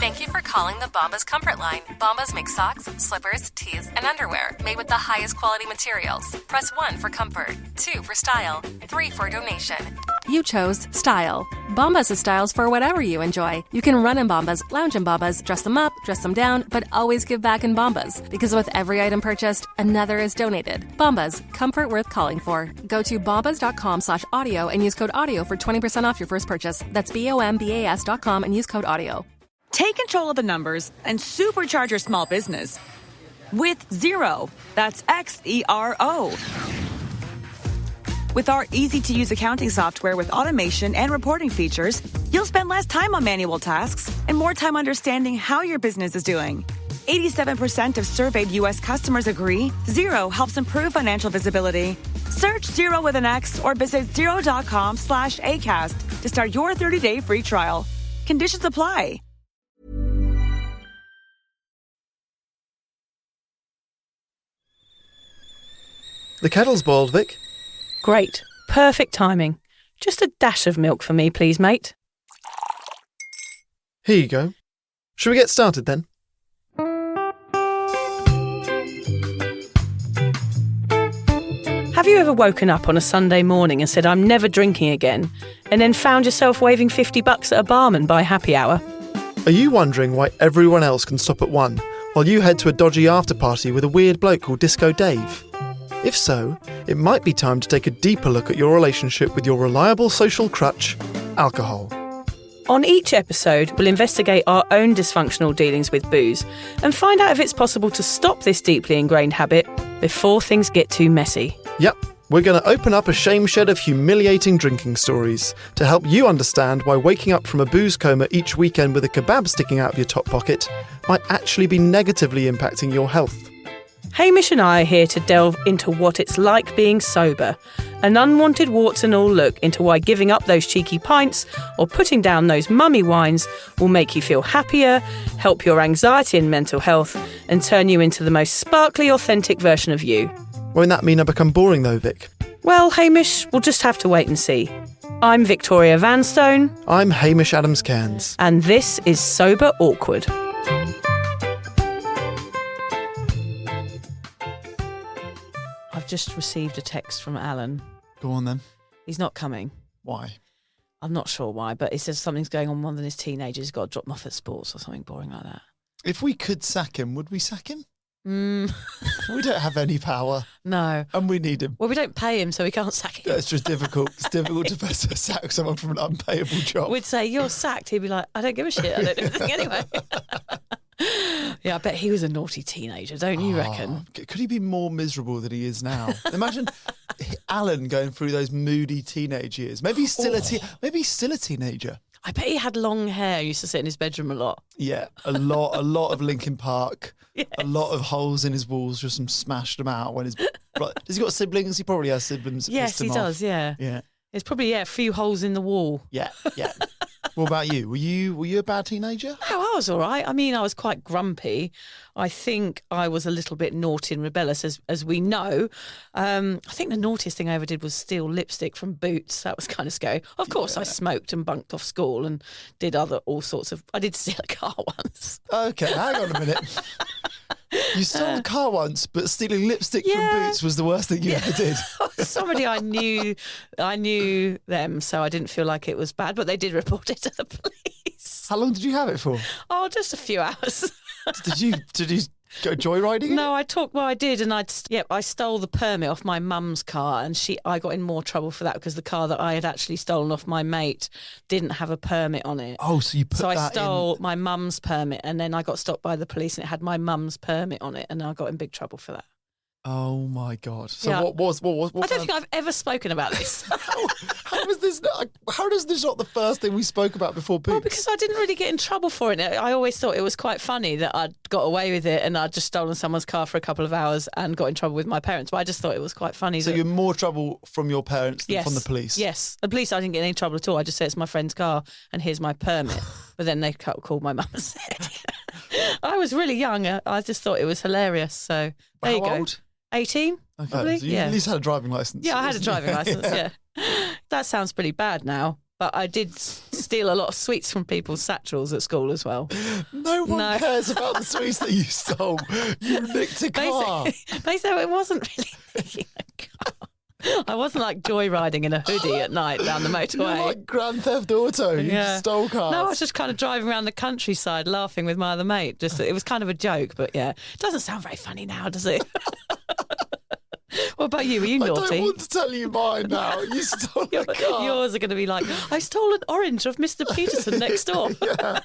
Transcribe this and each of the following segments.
Thank you for calling the Bombas Comfort Line. Bombas make socks, slippers, tees, and underwear made with the highest quality materials. Press 1 for comfort, 2 for style, 3 for donation. You chose style. Bombas has styles for whatever you enjoy. You can run in Bombas, lounge in Bombas, dress them up, dress them down, but always give back in Bombas. Because with every item purchased, another is donated. Bombas, comfort worth calling for. Go to bombas.com/audio and use code AUDIO for 20% off your first purchase. That's BOMBAS.com and use code AUDIO. Take control of the numbers and supercharge your small business with Xero. That's Xero. With our easy-to-use accounting software with automation and reporting features, you'll spend less time on manual tasks and more time understanding how your business is doing. 87% of surveyed U.S. customers agree Xero helps improve financial visibility. Search Xero with an X or visit Xero.com/ACAST to start your 30-day free trial. Conditions apply. The kettle's boiled, Vic. Great. Perfect timing. Just a dash of milk for me, please, mate. Here you go. Shall we get started then? Have you ever woken up on a Sunday morning and said, I'm never drinking again, and then found yourself waving $50 at a barman by happy hour? Are you wondering why everyone else can stop at 1 while you head to a dodgy after-party with a weird bloke called Disco Dave? If so, it might be time to take a deeper look at your relationship with your reliable social crutch, alcohol. On each episode, we'll investigate our own dysfunctional dealings with booze and find out if it's possible to stop this deeply ingrained habit before things get too messy. Yep, we're going to open up a shame shed of humiliating drinking stories to help you understand why waking up from a booze coma each weekend with a kebab sticking out of your top pocket might actually be negatively impacting your health. Hamish and I are here to delve into what it's like being sober, an unwanted warts and all look into why giving up those cheeky pints or putting down those mummy wines will make you feel happier, help your anxiety and mental health, and turn you into the most sparkly, authentic version of you. Won't that mean I become boring though, Vic? Well, Hamish, we'll just have to wait and see. I'm Victoria Vanstone. I'm Hamish Adams-Cairns. And this is Sober Awkward. I've just received a text from Alan. Go on then. He's not coming. Why? I'm not sure why, but he says something's going on with one of his teenagers. He's got to drop him off at sports or something boring like that. If we could sack him, would we sack him? We don't have any power. No. And we need him. Well, we don't pay him, so we can't sack him. It's just difficult. It's difficult to sack someone from an unpayable job. We'd say, you're sacked. He'd be like, I don't give a shit. I don't do anything anyway. Yeah, I bet he was a naughty teenager, don't you reckon? Could he be more miserable than he is now? Imagine Alan going through those moody teenage years. Maybe he's still a teenager. I bet he had long hair. He used to sit in his bedroom a lot. Yeah, a lot of Linkin Park. Yes. A lot of holes in his walls, just smashed them out when his. Has he got siblings? He probably has siblings. Yes, he does. Yeah. Yeah. There's probably a few holes in the wall. Yeah. What about you? Were you a bad teenager? No, I was all right. I mean, I was quite grumpy. I think I was a little bit naughty and rebellious, as we know. I think the naughtiest thing I ever did was steal lipstick from Boots. That was kind of scary. Of course, I smoked and bunked off school and did all sorts of. I did steal a car once. Okay, hang on a minute. You stole a car once, but stealing lipstick from Boots was the worst thing you ever did. Somebody I knew them, so I didn't feel like it was bad, but they did report it to the police. How long did you have it for? Oh, just a few hours. Did you go joyriding? No, I did, and I stole the permit off my mum's car, and I got in more trouble for that because the car that I had actually stolen off my mate didn't have a permit on it. Oh, so you put that in. So I stole my mum's permit, and then I got stopped by the police, and it had my mum's permit on it, and I got in big trouble for that. Oh my God! So yeah. what I don't think I've ever spoken about this. How is this? How is this not the first thing we spoke about before Boots? Well, because I didn't really get in trouble for it. I always thought it was quite funny that I'd got away with it and I'd just stolen someone's car for a couple of hours and got in trouble with my parents. But I just thought it was quite funny. So you're more trouble from your parents than from the police? Yes. The police, I didn't get any trouble at all. I just said it's my friend's car and here's my permit. But then they called my mum and said, I was really young. I just thought it was hilarious. So there you go. How old? 18. Okay, so you at least had a driving licence. Yeah, I had a driving licence, yeah. That sounds pretty bad now. But I did steal a lot of sweets from people's satchels at school as well. No one cares about the sweets that you stole. You nicked a car. Basically, it wasn't really a car. I wasn't like joyriding in a hoodie at night down the motorway. You're like Grand Theft Auto. You just stole cars. No, I was just kind of driving around the countryside laughing with my other mate. It was kind of a joke, but yeah. It doesn't sound very funny now, does it? What about you? Were you naughty? I don't want to tell you mine now. You stole a car. Yours are going to be like, I stole an orange of Mr. Peterson next door. Yeah.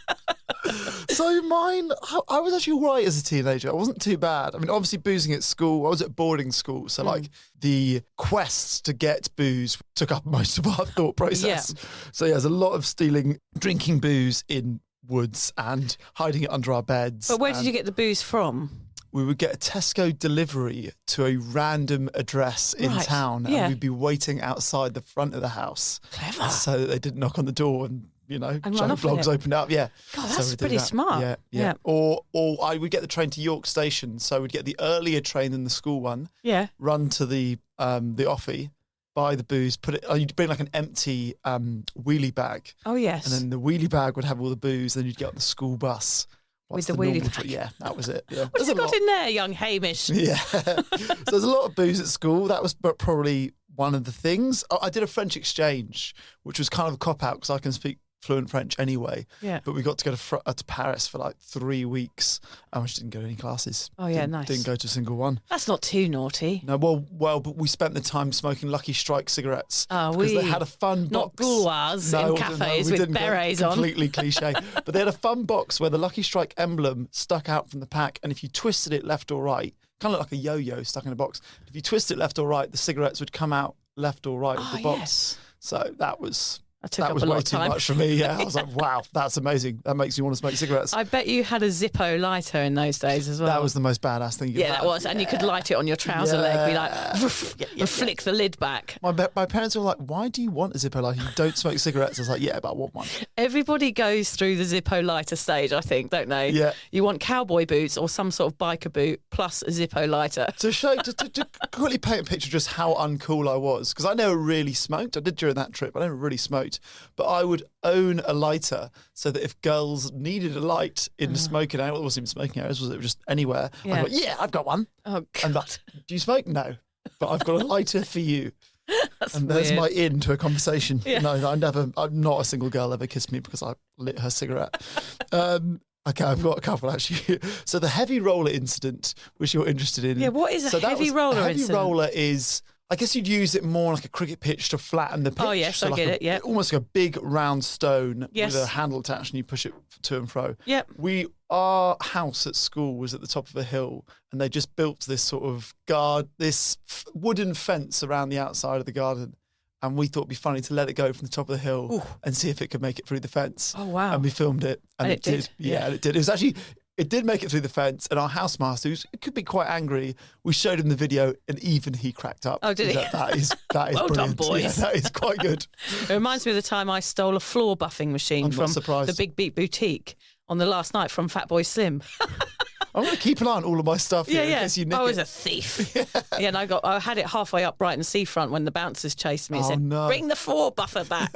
So mine, I was actually all right as a teenager. I wasn't too bad. I mean, obviously boozing at school. I was at boarding school. So like the quest to get booze took up most of our thought process. Yeah. So yeah, there's a lot of stealing, drinking booze in woods and hiding it under our beds. But where did you get the booze from? We would get a Tesco delivery to a random address in town, and we'd be waiting outside the front of the house. Clever. So that they didn't knock on the door and, giant blogs it. opened up. Yeah. God, that's pretty smart. Yeah. Or I would get the train to York Station, so we'd get the earlier train than the school one. Yeah. Run to the offie, buy the booze, put it. You'd bring like an empty wheelie bag. Oh yes. And then the wheelie bag would have all the booze. Then you'd get on the school bus. With the wheelie bag. Yeah, that was it. Yeah. What have you got in there, young Hamish? Yeah. So there's a lot of booze at school. That was probably one of the things. I did a French exchange, which was kind of a cop-out because I can speak fluent French anyway. Yeah. But we got to go to Paris for like 3 weeks. I just didn't go to any classes. Oh, yeah, nice. Didn't go to a single one. That's not too naughty. No, well, but we spent the time smoking Lucky Strike cigarettes. Oh, because they had a fun not box. Gauloises in cafes with berets on. Completely cliche. But they had a fun box where the Lucky Strike emblem stuck out from the pack, and if you twisted it left or right, kind of like a yo-yo stuck in a box. If you twist it left or right, the cigarettes would come out left or right of the box. Yes. So that was That was way too much for me. Yeah, I was like, wow, that's amazing. That makes me want to smoke cigarettes. I bet you had a Zippo lighter in those days as well. That was the most badass thing. That was, and you could light it on your trouser leg, be like, and flick the lid back. My parents were like, "Why do you want a Zippo lighter? You don't smoke cigarettes." I was like, "Yeah, but I want one." Everybody goes through the Zippo lighter stage, I think, don't they? Yeah. You want cowboy boots or some sort of biker boot plus a Zippo lighter. To quickly paint a picture of just how uncool I was, because I never really smoked. I did during that trip. I never really smoked, but I would own a lighter so that if girls needed a light in the smoking area, it wasn't even smoking areas, was it just anywhere? Yeah. I'd go, yeah, I've got one. Oh, God. And like, do you smoke? No. But I've got a lighter for you. That's and there's weird. my in to a conversation. Yeah. No, not a single girl ever kissed me because I lit her cigarette. Okay, I've got a couple actually. So the heavy roller incident, which you're interested in. Yeah, what is a heavy roller incident? Heavy roller is, I guess you'd use it more like a cricket pitch to flatten the pitch. Oh, yes, I get it, yeah. Almost like a big round stone Yes. with a handle attached and you push it to and fro. Yep. Our house at school was at the top of a hill and they just built this sort of wooden fence around the outside of the garden. And we thought it'd be funny to let it go from the top of the hill and see if it could make it through the fence. Oh, wow. And we filmed it. And it did. Yeah, and it did. It did make it through the fence, and our housemaster, who could be quite angry, we showed him the video, and even he cracked up. Oh, did he? That is Well done, brilliant. boys. Yeah, that is quite good. It reminds me of the time I stole a floor buffing machine I'm not from surprised. the Big Beat Boutique on the last night from Fatboy Slim. I'm going to keep an eye on all of my stuff here in case you nick I was it. a thief. And I had it halfway up Brighton Seafront when the bouncers chased me and said, no. bring the floor buffer back.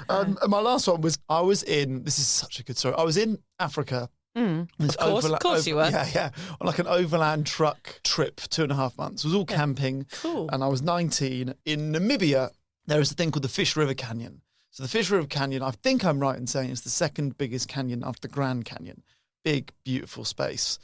And my last one was, this is such a good story, I was in Africa. Of course you were. Yeah. On like an overland truck trip for 2.5 months. It was all camping. Cool. And I was 19. In Namibia, there is a thing called the Fish River Canyon. So the Fish River Canyon, I think I'm right in saying it's the second biggest canyon after the Grand Canyon. Big, beautiful space.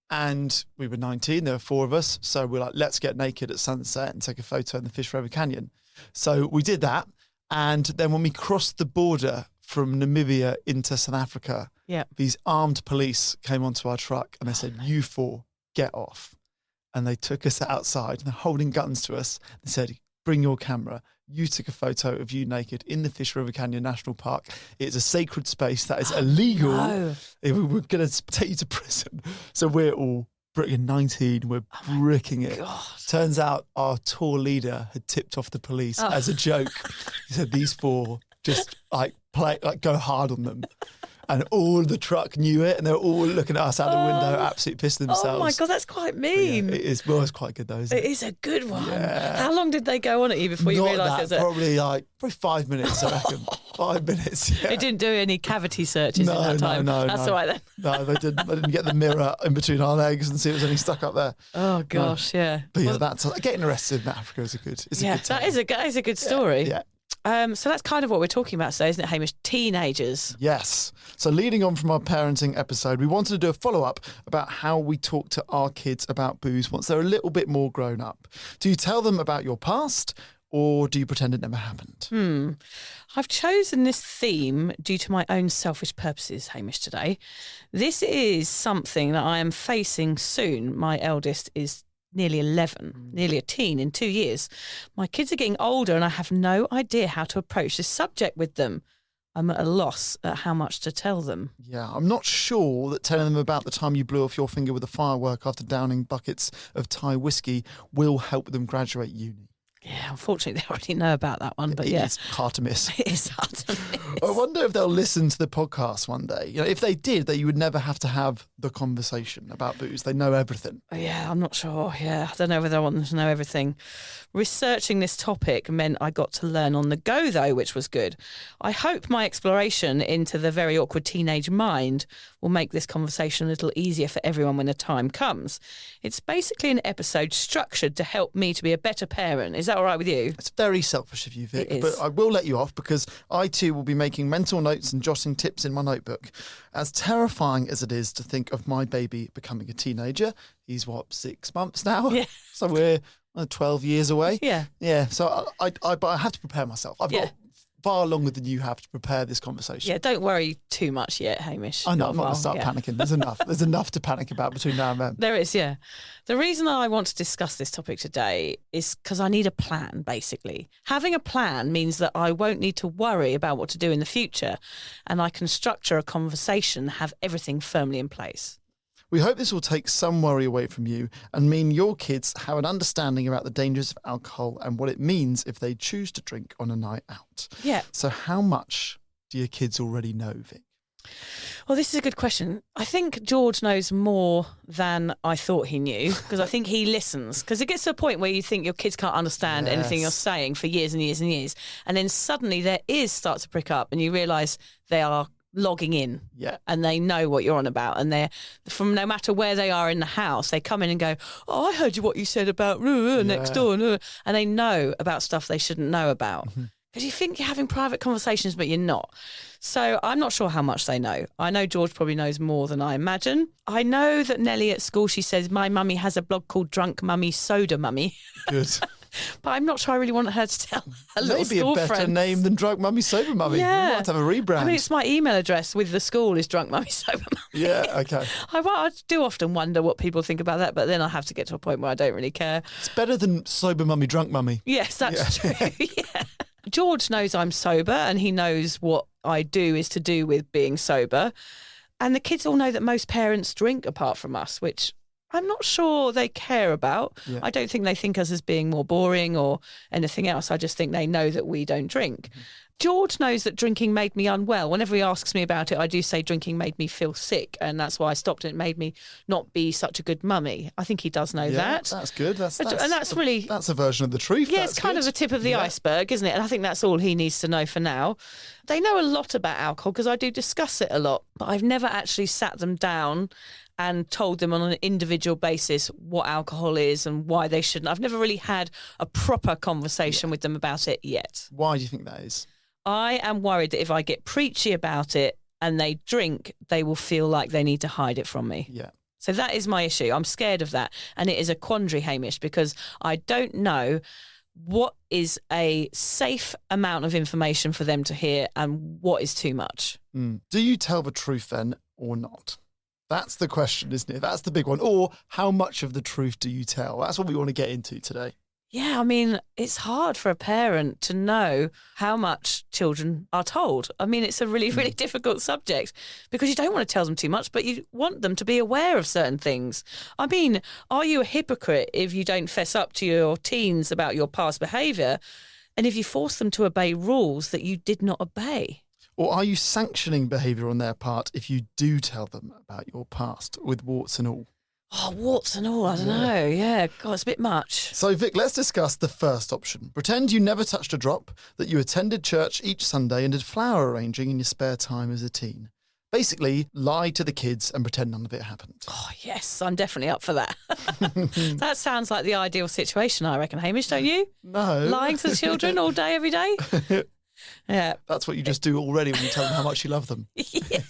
And we were 19, there were 4 of us. So we're like, let's get naked at sunset and take a photo in the Fish River Canyon. So we did that. And then when we crossed the border from Namibia into South Africa, these armed police came onto our truck and they said, you 4, get off. And they took us outside and they're holding guns to us. They said, bring your camera. You took a photo of you naked in the Fish River Canyon National Park. It's a sacred space that is illegal. No. We're going to take you to prison. So we're all 19, we're bricking it. God. Turns out our tour leader had tipped off the police as a joke. He said, these 4 just go hard on them. And all the truck knew it, and they were all looking at us out the window, absolutely pissing themselves. Oh my God, that's quite mean. Yeah, it's quite good though, isn't it? It is a good one. Yeah. How long did they go on at you before you Not realised that, it was probably 5 minutes, I reckon. 5 minutes, yeah. It didn't do any cavity searches in that time. No, that's all right then. No, they didn't get the mirror in between our legs and see if there's any stuck up there. Oh gosh, yeah. But yeah, that's getting arrested in Africa is a good. That is a good story. Yeah. So that's kind of what we're talking about today, isn't it, Hamish? Teenagers. Yes. So leading on from our parenting episode, we wanted to do a follow-up about how we talk to our kids about booze once they're a little bit more grown up. Do you tell them about your past, or do you pretend it never happened? I've chosen this theme due to my own selfish purposes, Hamish, today. This is something that I am facing soon. My eldest is nearly 11, nearly a teen in 2 years. My kids are getting older and I have no idea how to approach this subject with them. I'm at a loss at how much to tell them. Yeah, I'm not sure that telling them about the time you blew off your finger with a firework after downing buckets of Thai whiskey will help them graduate uni. Yeah, unfortunately, they already know about that one, but yeah. It's hard to miss. It is hard to miss. I wonder if they'll listen to the podcast one day. You know, if they did, that you would never have to have the conversation about booze. They know everything. Yeah, I'm not sure. Yeah, I don't know whether I want them to know everything. Researching this topic meant I got to learn on the go, though, which was good. I hope my exploration into the very awkward teenage mind will make this conversation a little easier for everyone when the time comes. It's basically an episode structured to help me to be a better parent. Is that all right with you? It's very selfish of you, Vic, It is. but I will let you off because I too will be making mental notes and jotting tips in my notebook. As terrifying as it is to think of my baby becoming a teenager, he's 6 months now? Yeah. So we're 12 years away. Yeah. Yeah, so but I have to prepare myself. I've got far longer than you have to prepare this conversation. Yeah, don't worry too much yet, Hamish. I know, I'm not going to Well, start panicking. There's enough. There's enough to panic about between now and then. There is, yeah. The reason I want to discuss this topic today is because I need a plan, basically. Having a plan means that I won't need to worry about what to do in the future, and I can structure a conversation, have everything firmly in place. We hope this will take some worry away from you and mean your kids have an understanding about the dangers of alcohol and what it means if they choose to drink on a night out. Yeah. So how much do your kids already know, Vic? Well, this is a good question. I think George knows more than I thought he knew because I think he listens. Because it gets to a point where you think your kids can't understand anything you're saying for years and years and years. And then suddenly their ears start to prick up and you realise they are logging in and they know what you're on about, and they're from no matter where they are in the house, they come in and go, oh, I heard what you said about next door, and they know about stuff they shouldn't know about because you think you're having private conversations but you're not. So I'm not sure how much they know. I know George probably knows more than I imagine. I know that Nellie at school, she says my mummy has a blog called Drunk Mummy Soda Mummy. Good. But I'm not sure I really want her to tell her little Maybe school a better friends. name than Drunk Mummy Sober Mummy. Yeah. We might have to have a rebrand. I mean, it's my email address with the school is Drunk Mummy Sober Mummy. Yeah, okay. I do often wonder what people think about that, but then I have to get to a point where I don't really care. It's better than Sober Mummy, Drunk Mummy. Yes, that's true. Yeah. George knows I'm sober and he knows what I do is to do with being sober. And the kids all know that most parents drink apart from us, which I'm not sure they care about. Yeah. I don't think they think us as being more boring or anything else. I just think they know that we don't drink. George knows that drinking made me unwell. Whenever he asks me about it, I do say drinking made me feel sick, and that's why I stopped. It made me not be such a good mummy. I think he does know that. That's good. That's a version of the truth. Yeah, That's it's kind good. of the tip of the iceberg, isn't it? And I think that's all he needs to know for now. They know a lot about alcohol because I do discuss it a lot, but I've never actually sat them down and told them on an individual basis what alcohol is and why they shouldn't. I've never really had a proper conversation with them about it yet. Why do you think that is? I am worried that if I get preachy about it and they drink, they will feel like they need to hide it from me. Yeah. So that is my issue. I'm scared of that. And it is a quandary, Hamish, because I don't know what is a safe amount of information for them to hear and what is too much. Do you tell the truth then or not? That's the question, isn't it? That's the big one. Or how much of the truth do you tell? That's what we want to get into today. Yeah, I mean, it's hard for a parent to know how much children are told. I mean, it's a really, really difficult subject because you don't want to tell them too much, but you want them to be aware of certain things. I mean, are you a hypocrite if you don't fess up to your teens about your past behaviour and if you force them to obey rules that you did not obey? Or are you sanctioning behaviour on their part if you do tell them about your past with warts and all? Oh, warts and all, I don't know. Yeah, God, it's a bit much. So, Vic, let's discuss the first option. Pretend you never touched a drop, that you attended church each Sunday and did flower arranging in your spare time as a teen. Basically, lie to the kids and pretend none of it happened. Oh, yes, I'm definitely up for that. That sounds like the ideal situation, I reckon, Hamish, don't you? No. Lying to the children all day, every day? Yeah. That's what you just do already when you tell them how much you love them. Yeah.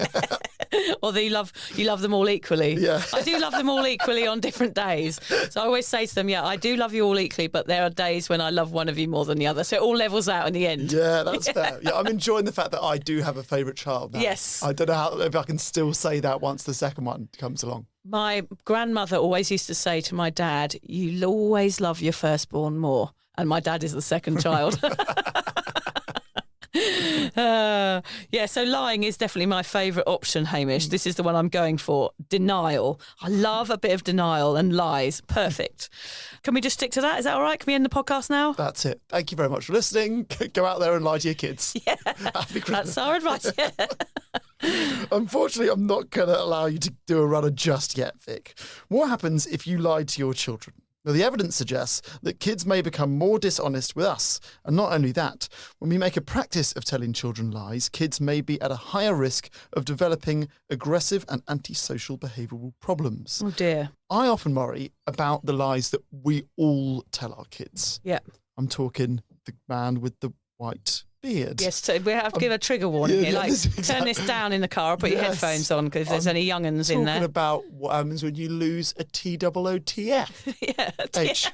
Or that you love them all equally. Yeah. I do love them all equally on different days. So I always say to them, yeah, I do love you all equally, but there are days when I love one of you more than the other. So it all levels out in the end. Yeah, that's fair. Yeah, I'm enjoying the fact that I do have a favourite child now. Yes. I don't know if I can still say that once the second one comes along. My grandmother always used to say to my dad, you'll always love your firstborn more. And my dad is the second child. Yeah, so lying is definitely my favourite option, Hamish. This is the one I'm going for. Denial. I love a bit of denial and lies. Perfect. Can we just stick to that? Is that all right? Can we end the podcast now? That's it. Thank you very much for listening. Go out there and lie to your kids. Yeah, Happy Christmas. that's our advice. Yeah. Unfortunately, I'm not going to allow you to do a runner just yet, Vic. What happens if you lied to your children? Now, the evidence suggests that kids may become more dishonest with us. And not only that, when we make a practice of telling children lies, kids may be at a higher risk of developing aggressive and antisocial behavioural problems. Oh, dear. I often worry about the lies that we all tell our kids. Yeah. I'm talking the man with the white beard. Yes, so we have to give a trigger warning yeah, here. yeah, Like, this is turn this down in the car or put your Yes. headphones on because if there's any young'uns in Talking there. about what happens when you lose a TOOTF. Yeah. H.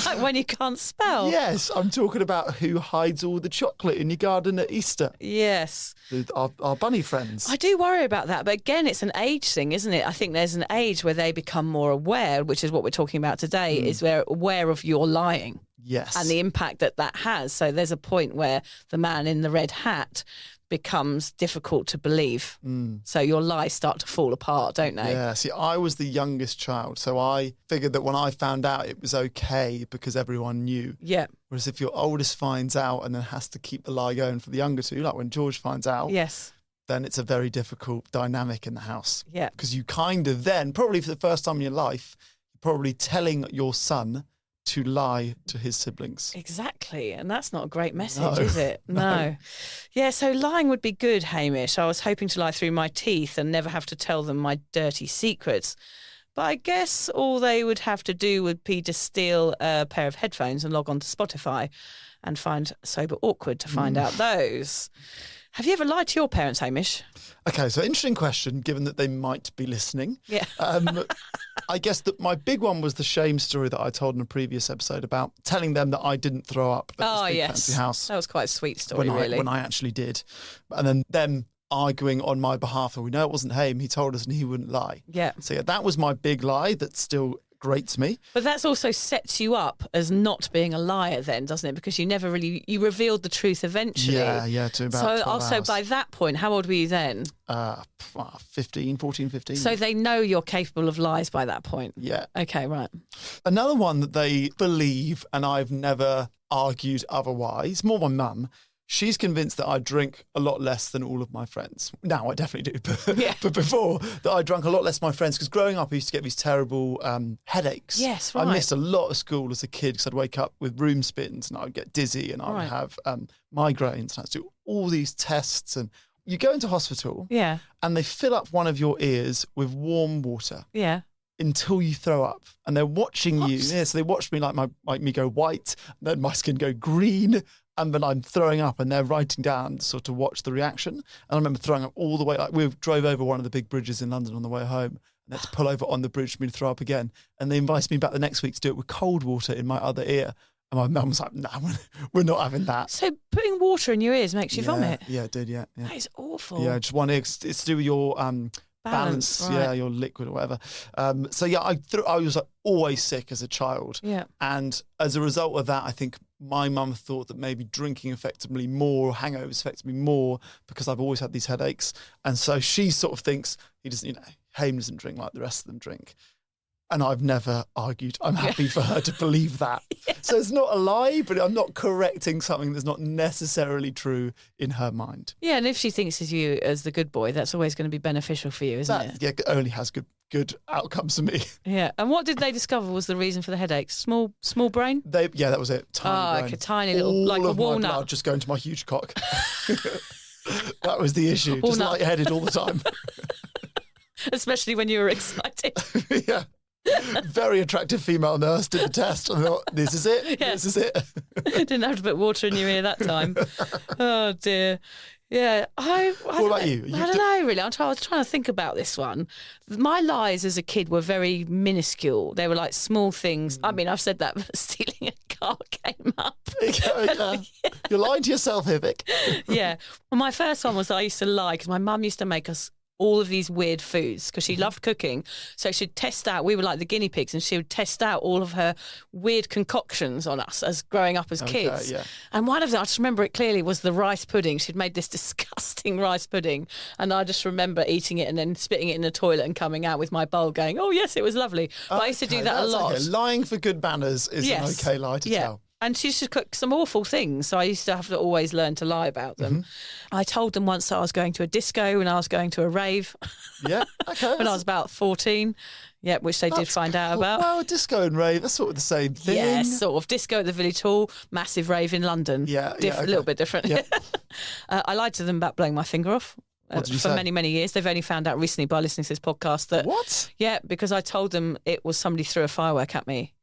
Like when you can't spell. Yes, I'm talking about who hides all the chocolate in your garden at Easter. Yes. Our bunny friends. I do worry about that. But again, it's an age thing, isn't it? I think there's an age where they become more aware, which is what we're talking about today, is they're aware of your lying. Yes. And the impact that that has. So there's a point where the man in the red hat becomes difficult to believe. So your lies start to fall apart, don't they? Yeah, see, I was the youngest child, so I figured that when I found out it was okay because everyone knew. Yeah. Whereas if your oldest finds out and then has to keep the lie going for the younger two, like when George finds out, Yes. then it's a very difficult dynamic in the house. Yeah. Because you kind of then, probably for the first time in your life, you're probably telling your son to lie to his siblings. Exactly. And that's not a great message, No. is it? No. Yeah, so lying would be good, Hamish. I was hoping to lie through my teeth and never have to tell them my dirty secrets. But I guess all they would have to do would be to steal a pair of headphones and log on to Spotify and find Sober awkward to find out those. Have you ever lied to your parents, Hamish? Okay, so interesting question, given that they might be listening. Yeah. I guess that my big one was the shame story that I told in a previous episode about telling them that I didn't throw up at this big fancy house. That was quite a sweet story, when I actually did. And then them arguing on my behalf, and we know it wasn't him, he told us and he wouldn't lie. Yeah. So yeah, that was my big lie that still grates me. But that's also sets you up as not being a liar then, doesn't it? Because you never really, you revealed the truth eventually. Yeah, to about 12 also hours. by that point, how old were you then? 14, 15. So they know you're capable of lies by that point? Yeah. Okay, right. Another one that they believe, and I've never argued otherwise, more my mum, she's convinced that I drink a lot less than all of my friends. Now I definitely do, but before that I drank a lot less than my friends because growing up I used to get these terrible headaches. Yes, right. I missed a lot of school as a kid because I'd wake up with room spins and I would get dizzy and I would have migraines and I had to do all these tests. And you go into hospital and they fill up one of your ears with warm water. Yeah. Until you throw up, and they're watching you. Yeah, so they watch me like me go white, then my skin go green, and then I'm throwing up, and they're writing down sort of watch the reaction. And I remember throwing up all the way. Like we drove over one of the big bridges in London on the way home, and they had to pull over on the bridge for me to throw up again. And they invited me back the next week to do it with cold water in my other ear. And my mum was like, "No, we're not having that." So putting water in your ears makes you vomit? Yeah, it did. Yeah. That is awful. Yeah, just one ear. It's to do with your balance, right. your liquid or whatever. So yeah, I was always sick as a child. Yeah. And as a result of that, I think my mum thought that maybe drinking affected me more, or hangovers affected me more because I've always had these headaches. And so she sort of thinks Haim doesn't drink like the rest of them drink. And I've never argued. I'm happy for her to believe that. So it's not a lie, but I'm not correcting something that's not necessarily true in her mind. Yeah, and if she thinks of you as the good boy, that's always going to be beneficial for you, isn't it? Yeah, it only has good outcomes for me. Yeah. And what did they discover was the reason for the headaches? Small brain? That was it. Tiny brain. Like a tiny little, All like a of my walnut. blood just going to my huge cock. That was the issue. Just Walnut. lightheaded all the time. Especially when you were excited. Yeah. Very attractive female nurse did the test and thought, this is it. Yeah. This is it. Didn't have to put water in your ear that time. Oh dear. Yeah. What about you? I don't know really. I was trying to think about this one. My lies as a kid were very minuscule. They were like small things. I mean, I've said that, but stealing a car came up. You're lying to yourself here, Vic. Yeah. Well, my first one was I used to lie because my mum used to make us all of these weird foods because she loved cooking. So she'd test out, we were like the guinea pigs, and she would test out all of her weird concoctions on us as growing up as kids. Yeah. And one of them, I just remember it clearly, was the rice pudding. She'd made this disgusting rice pudding. And I just remember eating it and then spitting it in the toilet and coming out with my bowl going, oh, yes, it was lovely. But I used to do that a lot. Okay. Lying for good manners is an okay lie to tell. And she used to cook some awful things, so I used to have to always learn to lie about them. I told them once that I was going to a disco and I was going to a rave. Yeah, okay. When I was about 14, which they did find out about. Well, a disco and rave, that's sort of the same thing. Yeah, sort of. Disco at the Village Hall, massive rave in London. Yeah, A little bit different. Yeah. I lied to them about blowing my finger off. What did you for say? many, many years. They've only found out recently by listening to this podcast that... What? Yeah, because I told them it was somebody threw a firework at me.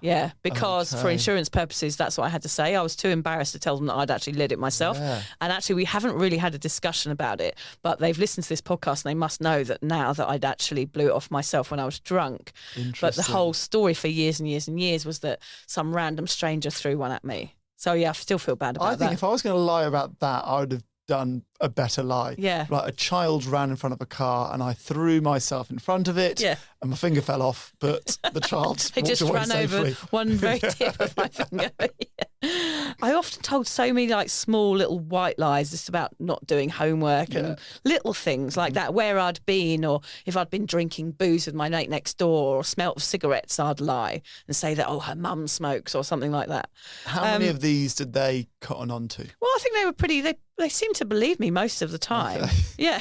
Yeah, because for insurance purposes, that's what I had to say. I was too embarrassed to tell them that I'd actually lit it myself. Yeah. And actually, we haven't really had a discussion about it, but they've listened to this podcast and they must know that now that I'd actually blew it off myself when I was drunk. But the whole story for years and years and years was that some random stranger threw one at me. So yeah, I still feel bad about that. I think if I was going to lie about that, I would have done a better lie. Yeah. Like a child ran in front of a car and I threw myself in front of it. Yeah. And my finger fell off, but the child I walked just away ran safely. over one very tip of my finger. Yeah. I often told so many like small little white lies just about not doing homework and little things like that, where I'd been, or if I'd been drinking booze with my mate next door or smelt of cigarettes, I'd lie and say that, oh, her mum smokes or something like that. How many of these did they cotton on to? Well, I think they were pretty, they seemed to believe me most of the time. Okay. Yeah.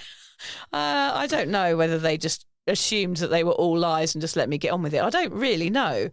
I don't know whether they just assumed that they were all lies and just let me get on with it. I don't really know.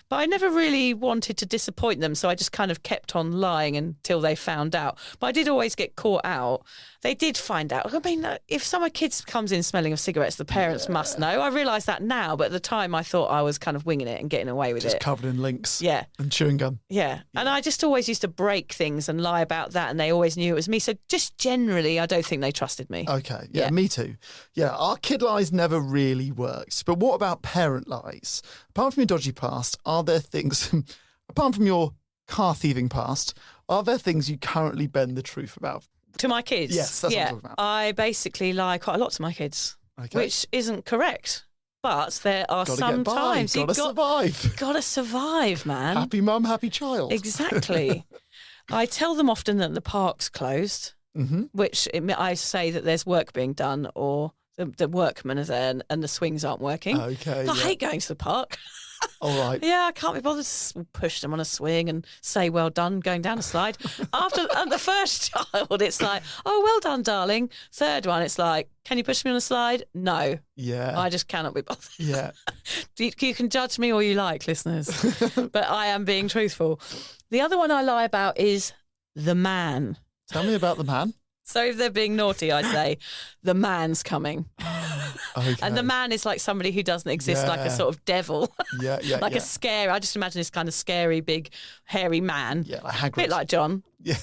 But I never really wanted to disappoint them, so I just kind of kept on lying until they found out. But I did always get caught out. They did find out. I mean, if some kid comes in smelling of cigarettes, the parents must know. I realise that now, but at the time I thought I was kind of winging it and getting away with Just it. covered in links. Yeah. And chewing gum. Yeah. And I just always used to break things and lie about that, and they always knew it was me. So just generally, I don't think they trusted me. Okay. Yeah, me too. Yeah, our kid lies never really worked. But what about parent lies? Apart from your dodgy past, are there things, apart from your car thieving past, are there things you currently bend the truth about? To my kids? Yes, that's what I'm talking about. I basically lie quite a lot to my kids, which isn't correct. But there are some times you've got to survive. You've got to survive, man. Happy mum, happy child. Exactly. I tell them often that the park's closed, which I say that there's work being done, or the workmen are there and the swings aren't working. Okay. I hate going to the park. All right. Yeah, I can't be bothered to push them on a swing and say, well done, going down a slide. After the first child, it's like, oh, well done, darling. Third one, it's like, can you push me on a slide? No. Yeah. I just cannot be bothered. Yeah. You can judge me all you like, listeners, but I am being truthful. The other one I lie about is the man. Tell me about the man. So if they're being naughty, I say, the man's coming. Okay. And the man is like somebody who doesn't exist, like a sort of devil. Yeah. Like a scary, I just imagine this kind of scary, big, hairy man. Yeah, like Hagrid. A bit like John. Yeah.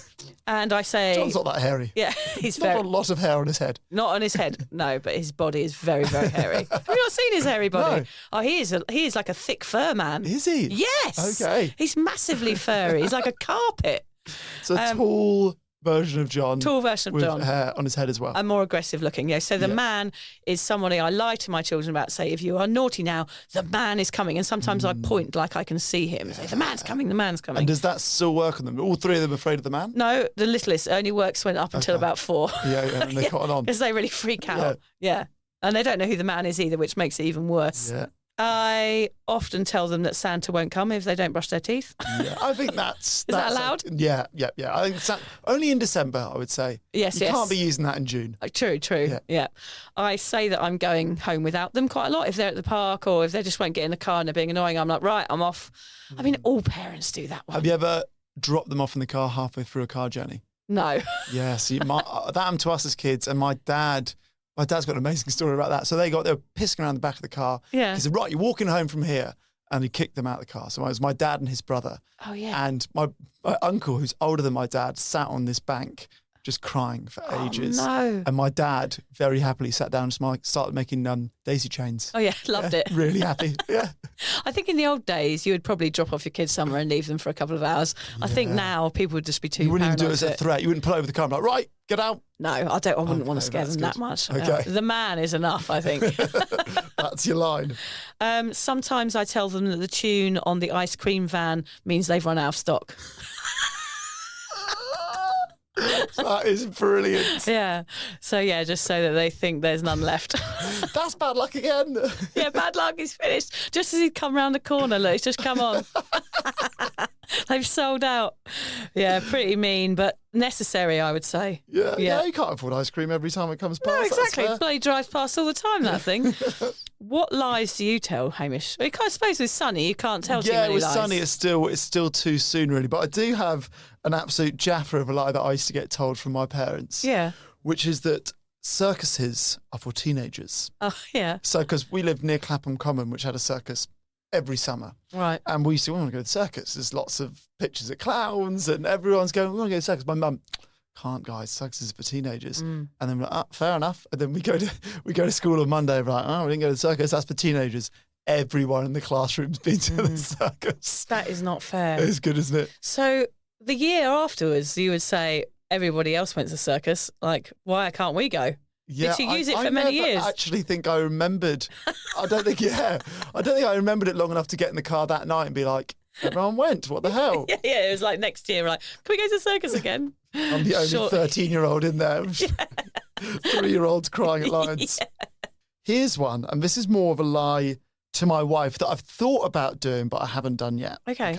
And I say... John's not that hairy. Yeah, he's Not a lot of hair on his head. Not on his head, no, but his body is very, very hairy. Have you not seen his hairy body? No. Oh, he is like a thick fur man. Is he? Yes. Okay. He's massively furry. He's like a carpet. It's a tall version of John. Tall version of with John. hair on his head as well. And more aggressive looking, yeah. So the man is somebody I lie to my children about, say, if you are naughty now, the man is coming. And sometimes I point like I can see him. Say, the man's coming, the man's coming. And does that still work on them? All three of them afraid of the man? No, the littlest only works went up until about 4. Yeah, and they caught on. Because they really freak out. Yeah. And they don't know who the man is either, which makes it even worse. Yeah. I often tell them that Santa won't come if they don't brush their teeth. Yeah, I think that's... Is that allowed? Yeah. I think only in December, I would say. Yes, You can't be using that in June. True. Yeah. I say that I'm going home without them quite a lot. If they're at the park or if they just won't get in the car and they're being annoying, I'm like, right, I'm off. I mean, all parents do that one. Have you ever dropped them off in the car halfway through a car journey? No. Yeah, see, that happened to us as kids, and my dad's got an amazing story about that. So they were pissing around the back of the car. Yeah. He said, right, you're walking home from here. And he kicked them out of the car. So it was my dad and his brother. Oh, yeah. And my uncle, who's older than my dad, sat on this bank just crying for ages. No. And my dad very happily sat down and started making daisy chains. Oh, yeah, loved it. Really happy, yeah. I think in the old days, you would probably drop off your kids somewhere and leave them for a couple of hours. I think now people would just be too You wouldn't even do it paranoid as a threat. You wouldn't pull over the car and be like, right, get out. No, I wouldn't want to scare them that much. Okay. The man is enough, I think. That's your line. Sometimes I tell them that the tune on the ice cream van means they've run out of stock. That is brilliant. Yeah. So, yeah, just so that they think there's none left. That's bad luck again. Yeah, bad luck is finished. Just as he'd come round the corner, look, it's just come on. They've sold out. Yeah, pretty mean, but necessary, I would say. Yeah, you can't afford ice cream every time it comes past. No, exactly. That's fair. Bloody drives past all the time, that thing. What lies do you tell, Hamish? I suppose with Sunny, you can't tell too many lies. Yeah, with Sunny, it's still too soon, really. But I do have an absolute jaffer of a lie that I used to get told from my parents. Yeah. Which is that circuses are for teenagers. Oh, yeah. So, because we lived near Clapham Common, which had a circus every summer. Right. And we used to want to go to the circus. There's lots of pictures of clowns and everyone's going, we want to go to the circus. My mum, can't, guys, circuses are for teenagers. And then we're like, fair enough. And then we go to school on Monday, we're like, we didn't go to the circus, that's for teenagers. Everyone in the classroom's been to the circus. That is not fair. It's good, isn't it? So the year afterwards, you would say everybody else went to the circus. Like, why can't we go? Yeah, Did you use it for many years? I actually think I remembered. I don't think I remembered it long enough to get in the car that night and be like, everyone went. What the hell? Yeah. It was like next year, like, can we go to the circus again? I'm the only 13-year-old in there. 3-year-olds crying at lions. Yeah. Here's one, and this is more of a lie to my wife that I've thought about doing, but I haven't done yet. Okay.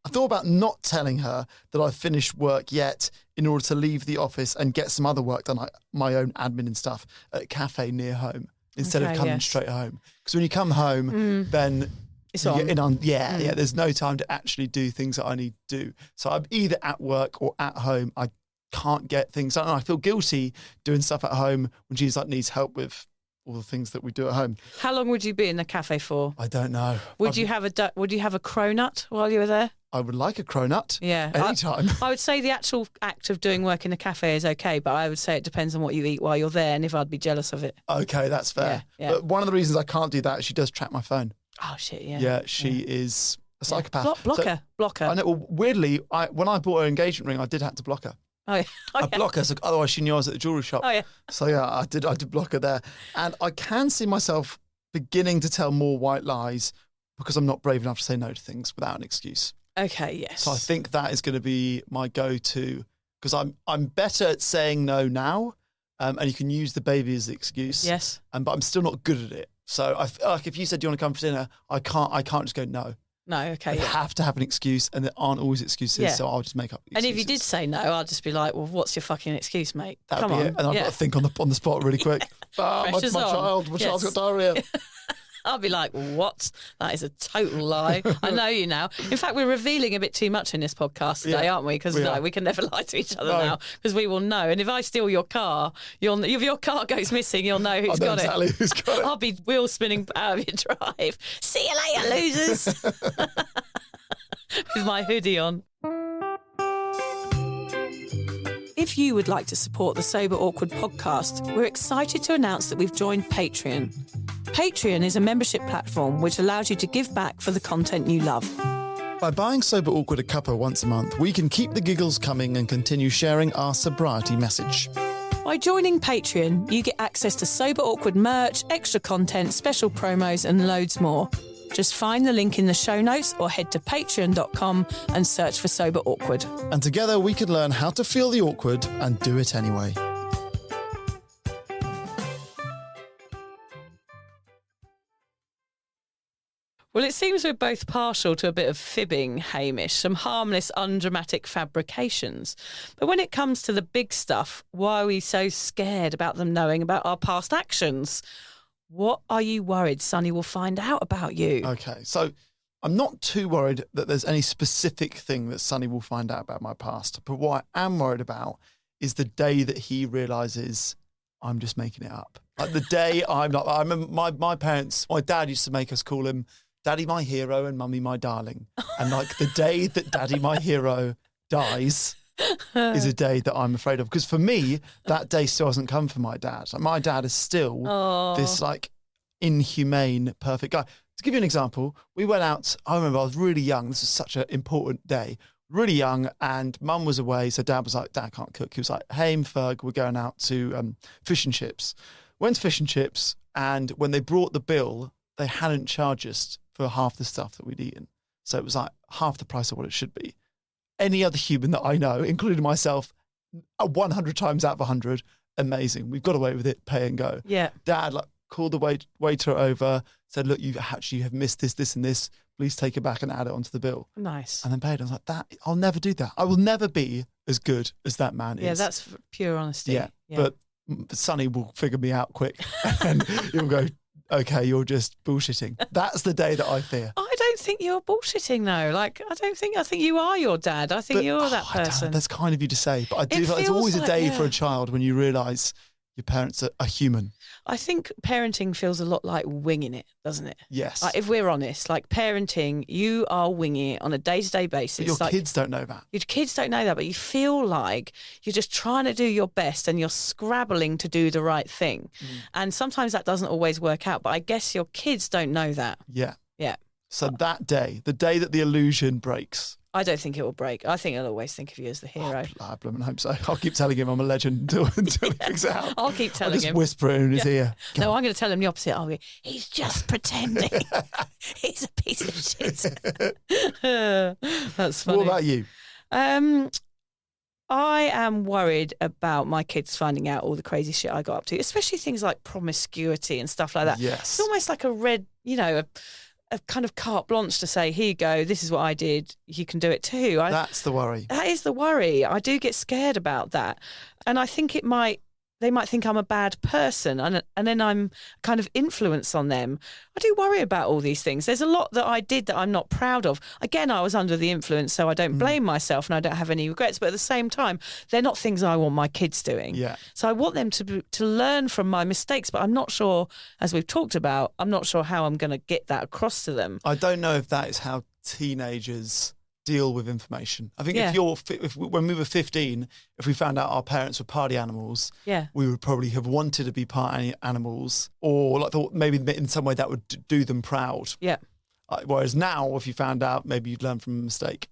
I thought about not telling her that I've finished work yet in order to leave the office and get some other work done, like my own admin and stuff, at a cafe near home instead of coming straight home. Because when you come home, then it's on. There's no time to actually do things that I need to do. So I'm either at work or at home. I can't get things done. And I feel guilty doing stuff at home when she's like needs help with all the things that we do at home. How long would you be in the cafe for? I don't know. Would you have a cronut while you were there? I would like a cronut. Yeah. Anytime. I would say the actual act of doing work in a cafe is okay, but I would say it depends on what you eat while you're there and if I'd be jealous of it. Okay, that's fair. Yeah. But one of the reasons I can't do that is she does track my phone. Oh, shit, yeah. Yeah, she is a psychopath. Blocker. I know. Well, weirdly, when I bought her engagement ring, I did have to block her. Oh, yeah. I block her, so otherwise she knew I was at the jewellery shop. Oh, yeah. So, yeah, I did block her there. And I can see myself beginning to tell more white lies because I'm not brave enough to say no to things without an excuse. Okay, yes. So I think that is going to be my go-to because I'm better at saying no now, and you can use the baby as the excuse. Yes. But I'm still not good at it. So I feel like if you said, do you want to come for dinner? I can't just go no. No, okay. I have to have an excuse, and there aren't always excuses, so I'll just make up excuses. And if you did say no, I'll just be like, well, what's your fucking excuse, mate? That'd Come be on. it. And I've got to think on the spot really quick. My Pressure's on. child's got diarrhea. I'll be like, what? That is a total lie. I know you now. In fact, we're revealing a bit too much in this podcast today, aren't we? Because we can never lie to each other now because we will know. And if I steal your car, if your car goes missing, you'll know who's got exactly it. Who's got it. I'll be wheel spinning out of your drive. See you later, losers. With my hoodie on. If you would like to support the Sober Awkward podcast, we're excited to announce that we've joined Patreon. Patreon is a membership platform which allows you to give back for the content you love. By buying Sober Awkward a cuppa once a month, we can keep the giggles coming and continue sharing our sobriety message. By joining Patreon, you get access to Sober Awkward merch, extra content, special promos and loads more. Just find the link in the show notes or head to patreon.com and search for Sober Awkward. And together we can learn how to feel the awkward and do it anyway. Well, it seems we're both partial to a bit of fibbing, Hamish, some harmless, undramatic fabrications. But when it comes to the big stuff, why are we so scared about them knowing about our past actions? What are you worried Sonny will find out about you? Okay, so I'm not too worried that there's any specific thing that Sonny will find out about my past. But what I am worried about is the day that he realises I'm just making it up. Like the day I remember my parents, my dad used to make us call him Daddy my hero and Mummy my darling. And like the day that Daddy my hero dies is a day that I'm afraid of. Because for me, that day still hasn't come for my dad. Like my dad is still this like inhumane, perfect guy. To give you an example, we went out, I remember I was really young. This was such an important day. Really young, and Mum was away. So Dad was like, Dad can't cook. He was like, hey, Ferg, we're going out to fish and chips. Went to fish and chips, and when they brought the bill, they hadn't charged us for half the stuff that we'd eaten. So it was like half the price of what it should be. Any other human that I know, including myself, 100 times out of 100, amazing. We've got away with it, pay and go. Yeah. Dad like called the waiter over, said, look, you have missed this and this. Please take it back and add it onto the bill. Nice. And then paid. I was like, I'll never do that. I will never be as good as that man is. Yeah, that's pure honesty. Yeah. But Sonny will figure me out quick and he'll go, okay, you're just bullshitting. That's the day that I fear. I don't think you're bullshitting though. Like, I think you are your dad. I think you're that person. That's kind of you to say, but I do It feel like it's always feels a day like, for a child when you realise your parents are human. I think parenting feels a lot like winging it, doesn't it? Yes. Like if we're honest, like parenting, you are winging it on a day-to-day basis. But your kids don't know that. Your kids don't know that, but you feel like you're just trying to do your best and you're scrabbling to do the right thing. And sometimes that doesn't always work out, but I guess your kids don't know that. Yeah. Yeah. So that day, the day that the illusion breaks. I don't think it will break. I think he'll always think of you as the hero. I blooming hope so. I'll keep telling him I'm a legend until he figures it out. I'll keep telling I'll just him. whisper it in his ear. No, I'm going to tell him the opposite. I'll go, he's just pretending. He's a piece of shit. That's funny. What about you? I am worried about my kids finding out all the crazy shit I got up to, especially things like promiscuity and stuff like that. Yes. It's almost like a red, a kind of carte blanche to say, here you go, this is what I did, you can do it too. That's the worry. That is the worry. I do get scared about that. And I think they might think I'm a bad person and then I'm kind of influence on them. I do worry about all these things. There's a lot that I did that I'm not proud of. Again, I was under the influence, so I don't blame myself and I don't have any regrets. But at the same time, they're not things I want my kids doing. Yeah. So I want them to learn from my mistakes, but I'm not sure, as we've talked about, I'm not sure how I'm going to get that across to them. I don't know if that is how teenagers deal with information. I think when we were 15, if we found out our parents were party animals, we would probably have wanted to be party animals, or like thought maybe in some way that would do them proud. Yeah. Whereas now, if you found out, maybe you'd learn from a mistake.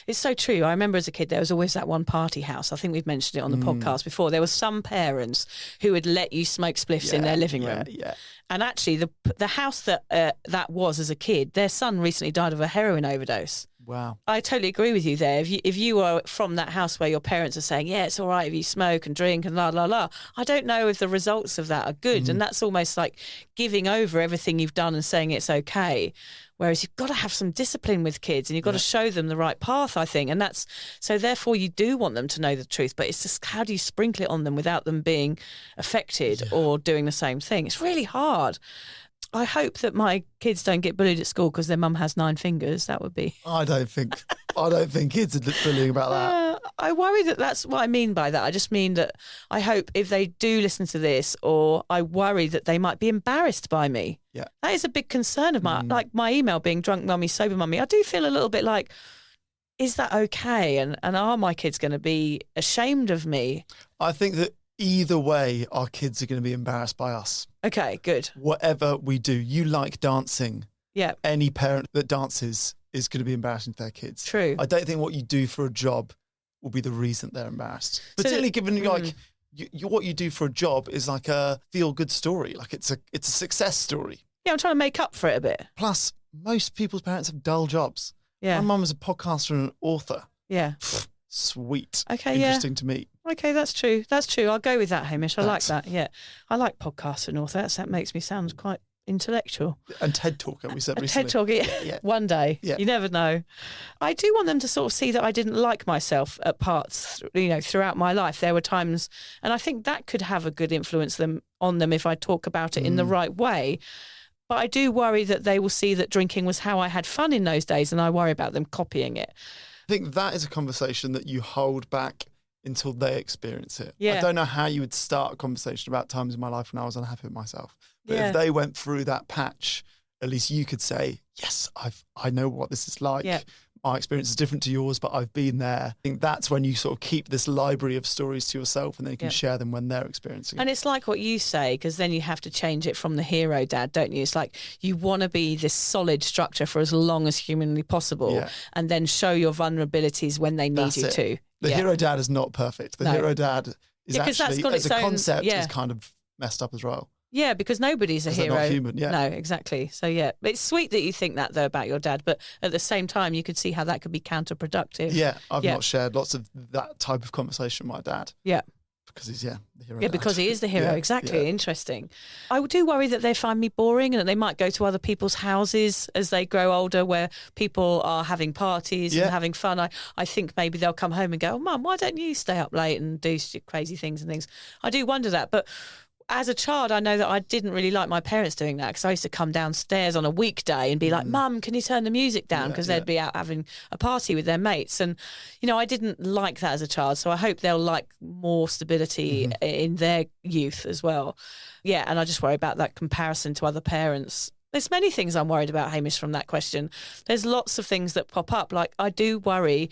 It's so true. I remember as a kid, there was always that one party house. I think we've mentioned it on the podcast before. There were some parents who would let you smoke spliffs in their living room. Yeah. And actually, the house that was as a kid, their son recently died of a heroin overdose. Wow. I totally agree with you there. If you are from that house where your parents are saying, yeah, it's all right if you smoke and drink and la, la, la, I don't know if the results of that are good. And that's almost like giving over everything you've done and saying it's okay. Whereas you've got to have some discipline with kids and you've got to show them the right path, I think. And that's, so therefore you do want them to know the truth, but it's just how do you sprinkle it on them without them being affected or doing the same thing? It's really hard. I hope that my kids don't get bullied at school because their mum has 9 fingers. That would be. I don't think kids are bullying about that. I worry that that's what I mean by that. I just mean that I hope if they do listen to this, or I worry that they might be embarrassed by me. Yeah, that is a big concern of mine. Like my email being drunk mummy, sober mummy. I do feel a little bit like, is that okay? And are my kids going to be ashamed of me? I think that either way, our kids are going to be embarrassed by us. Okay, good. Whatever we do, you like dancing. Yeah. Any parent that dances is going to be embarrassing to their kids. True. I don't think what you do for a job will be the reason they're embarrassed. Particularly given like what you do for a job is like a feel-good story. Like it's a success story. Yeah, I'm trying to make up for it a bit. Plus, most people's parents have dull jobs. Yeah. My mum was a podcaster and an author. Yeah. Sweet. Okay, Interesting to me. Okay, that's true. That's true. I'll go with that, Hamish. I like that. Yeah. I like podcasts and author. That makes me sound quite Intellectual. And TED Talker, we said A recently. TED Talk, Yeah. one day. Yeah. You never know. I do want them to sort of see that I didn't like myself at parts, throughout my life. There were times, and I think that could have a good influence on them if I talk about it in the right way. But I do worry that they will see that drinking was how I had fun in those days, and I worry about them copying it. I think that is a conversation that you hold back until they experience it. Yeah. I don't know how you would start a conversation about times in my life when I was unhappy with myself. But Yeah. if they went through that patch, at least you could say, yes, I know what this is like. Yeah. My experience is different to yours, but I've been there. I think that's when you sort of keep this library of stories to yourself, and then you can share them when they're experiencing it. And it's like what you say, because then you have to change it from the hero dad, don't you? It's like you want to be this solid structure for as long as humanly possible, and then show your vulnerabilities when they need That's you it. to. The hero dad is not perfect. The hero dad is 'cause that's actually, got as its a own- concept, is kind of messed up as well. Yeah, because nobody's a 'Cause they're hero. not human, yeah. No, exactly. So, yeah, it's sweet that you think that, though, about your dad, but at the same time, you could see how that could be counterproductive. Yeah, I've not shared lots of that type of conversation with my dad. Yeah. Because he's, the hero Yeah, dad. because he is the hero. Yeah, Exactly. yeah. Interesting. I do worry that they find me boring and that they might go to other people's houses as they grow older where people are having parties and having fun. I think maybe they'll come home and go, oh, Mum, why don't you stay up late and do crazy things and things? I do wonder that. But as a child, I know that I didn't really like my parents doing that because I used to come downstairs on a weekday and be like, Mum, can you turn the music down? Because they'd be out having a party with their mates. And, I didn't like that as a child. So I hope they'll like more stability in their youth as well. Yeah, and I just worry about that comparison to other parents. There's many things I'm worried about, Hamish, from that question. There's lots of things that pop up. Like, I do worry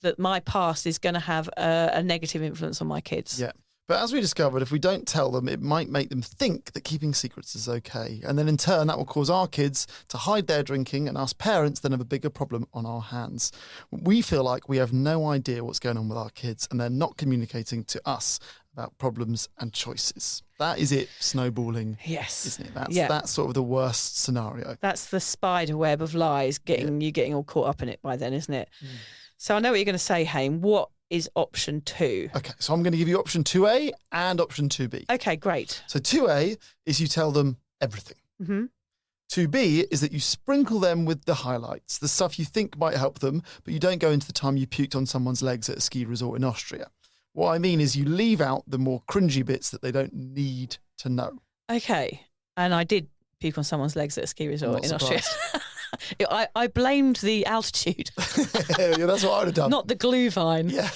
that my past is going to have a negative influence on my kids. Yeah. But as we discovered, if we don't tell them, it might make them think that keeping secrets is okay. And then in turn, that will cause our kids to hide their drinking, and us parents then have a bigger problem on our hands. We feel like we have no idea what's going on with our kids, and they're not communicating to us about problems and choices. That is it snowballing. Yes. Isn't it? That's sort of the worst scenario. That's the spider web of lies, you getting all caught up in it by then, isn't it? So I know what you're going to say, Haim. What is option 2? Okay, so I'm going to give you option 2A and option 2B. Okay, great. So 2A is you tell them everything. 2B is that you sprinkle them with the highlights, the stuff you think might help them, but you don't go into the time you puked on someone's legs at a ski resort in Austria. What I mean is you leave out the more cringy bits that they don't need to know. Okay, and I did puke on someone's legs at a ski resort in Austria. surprised. I blamed the altitude, Yeah, that's what I would have done. not the glue vine. Yeah.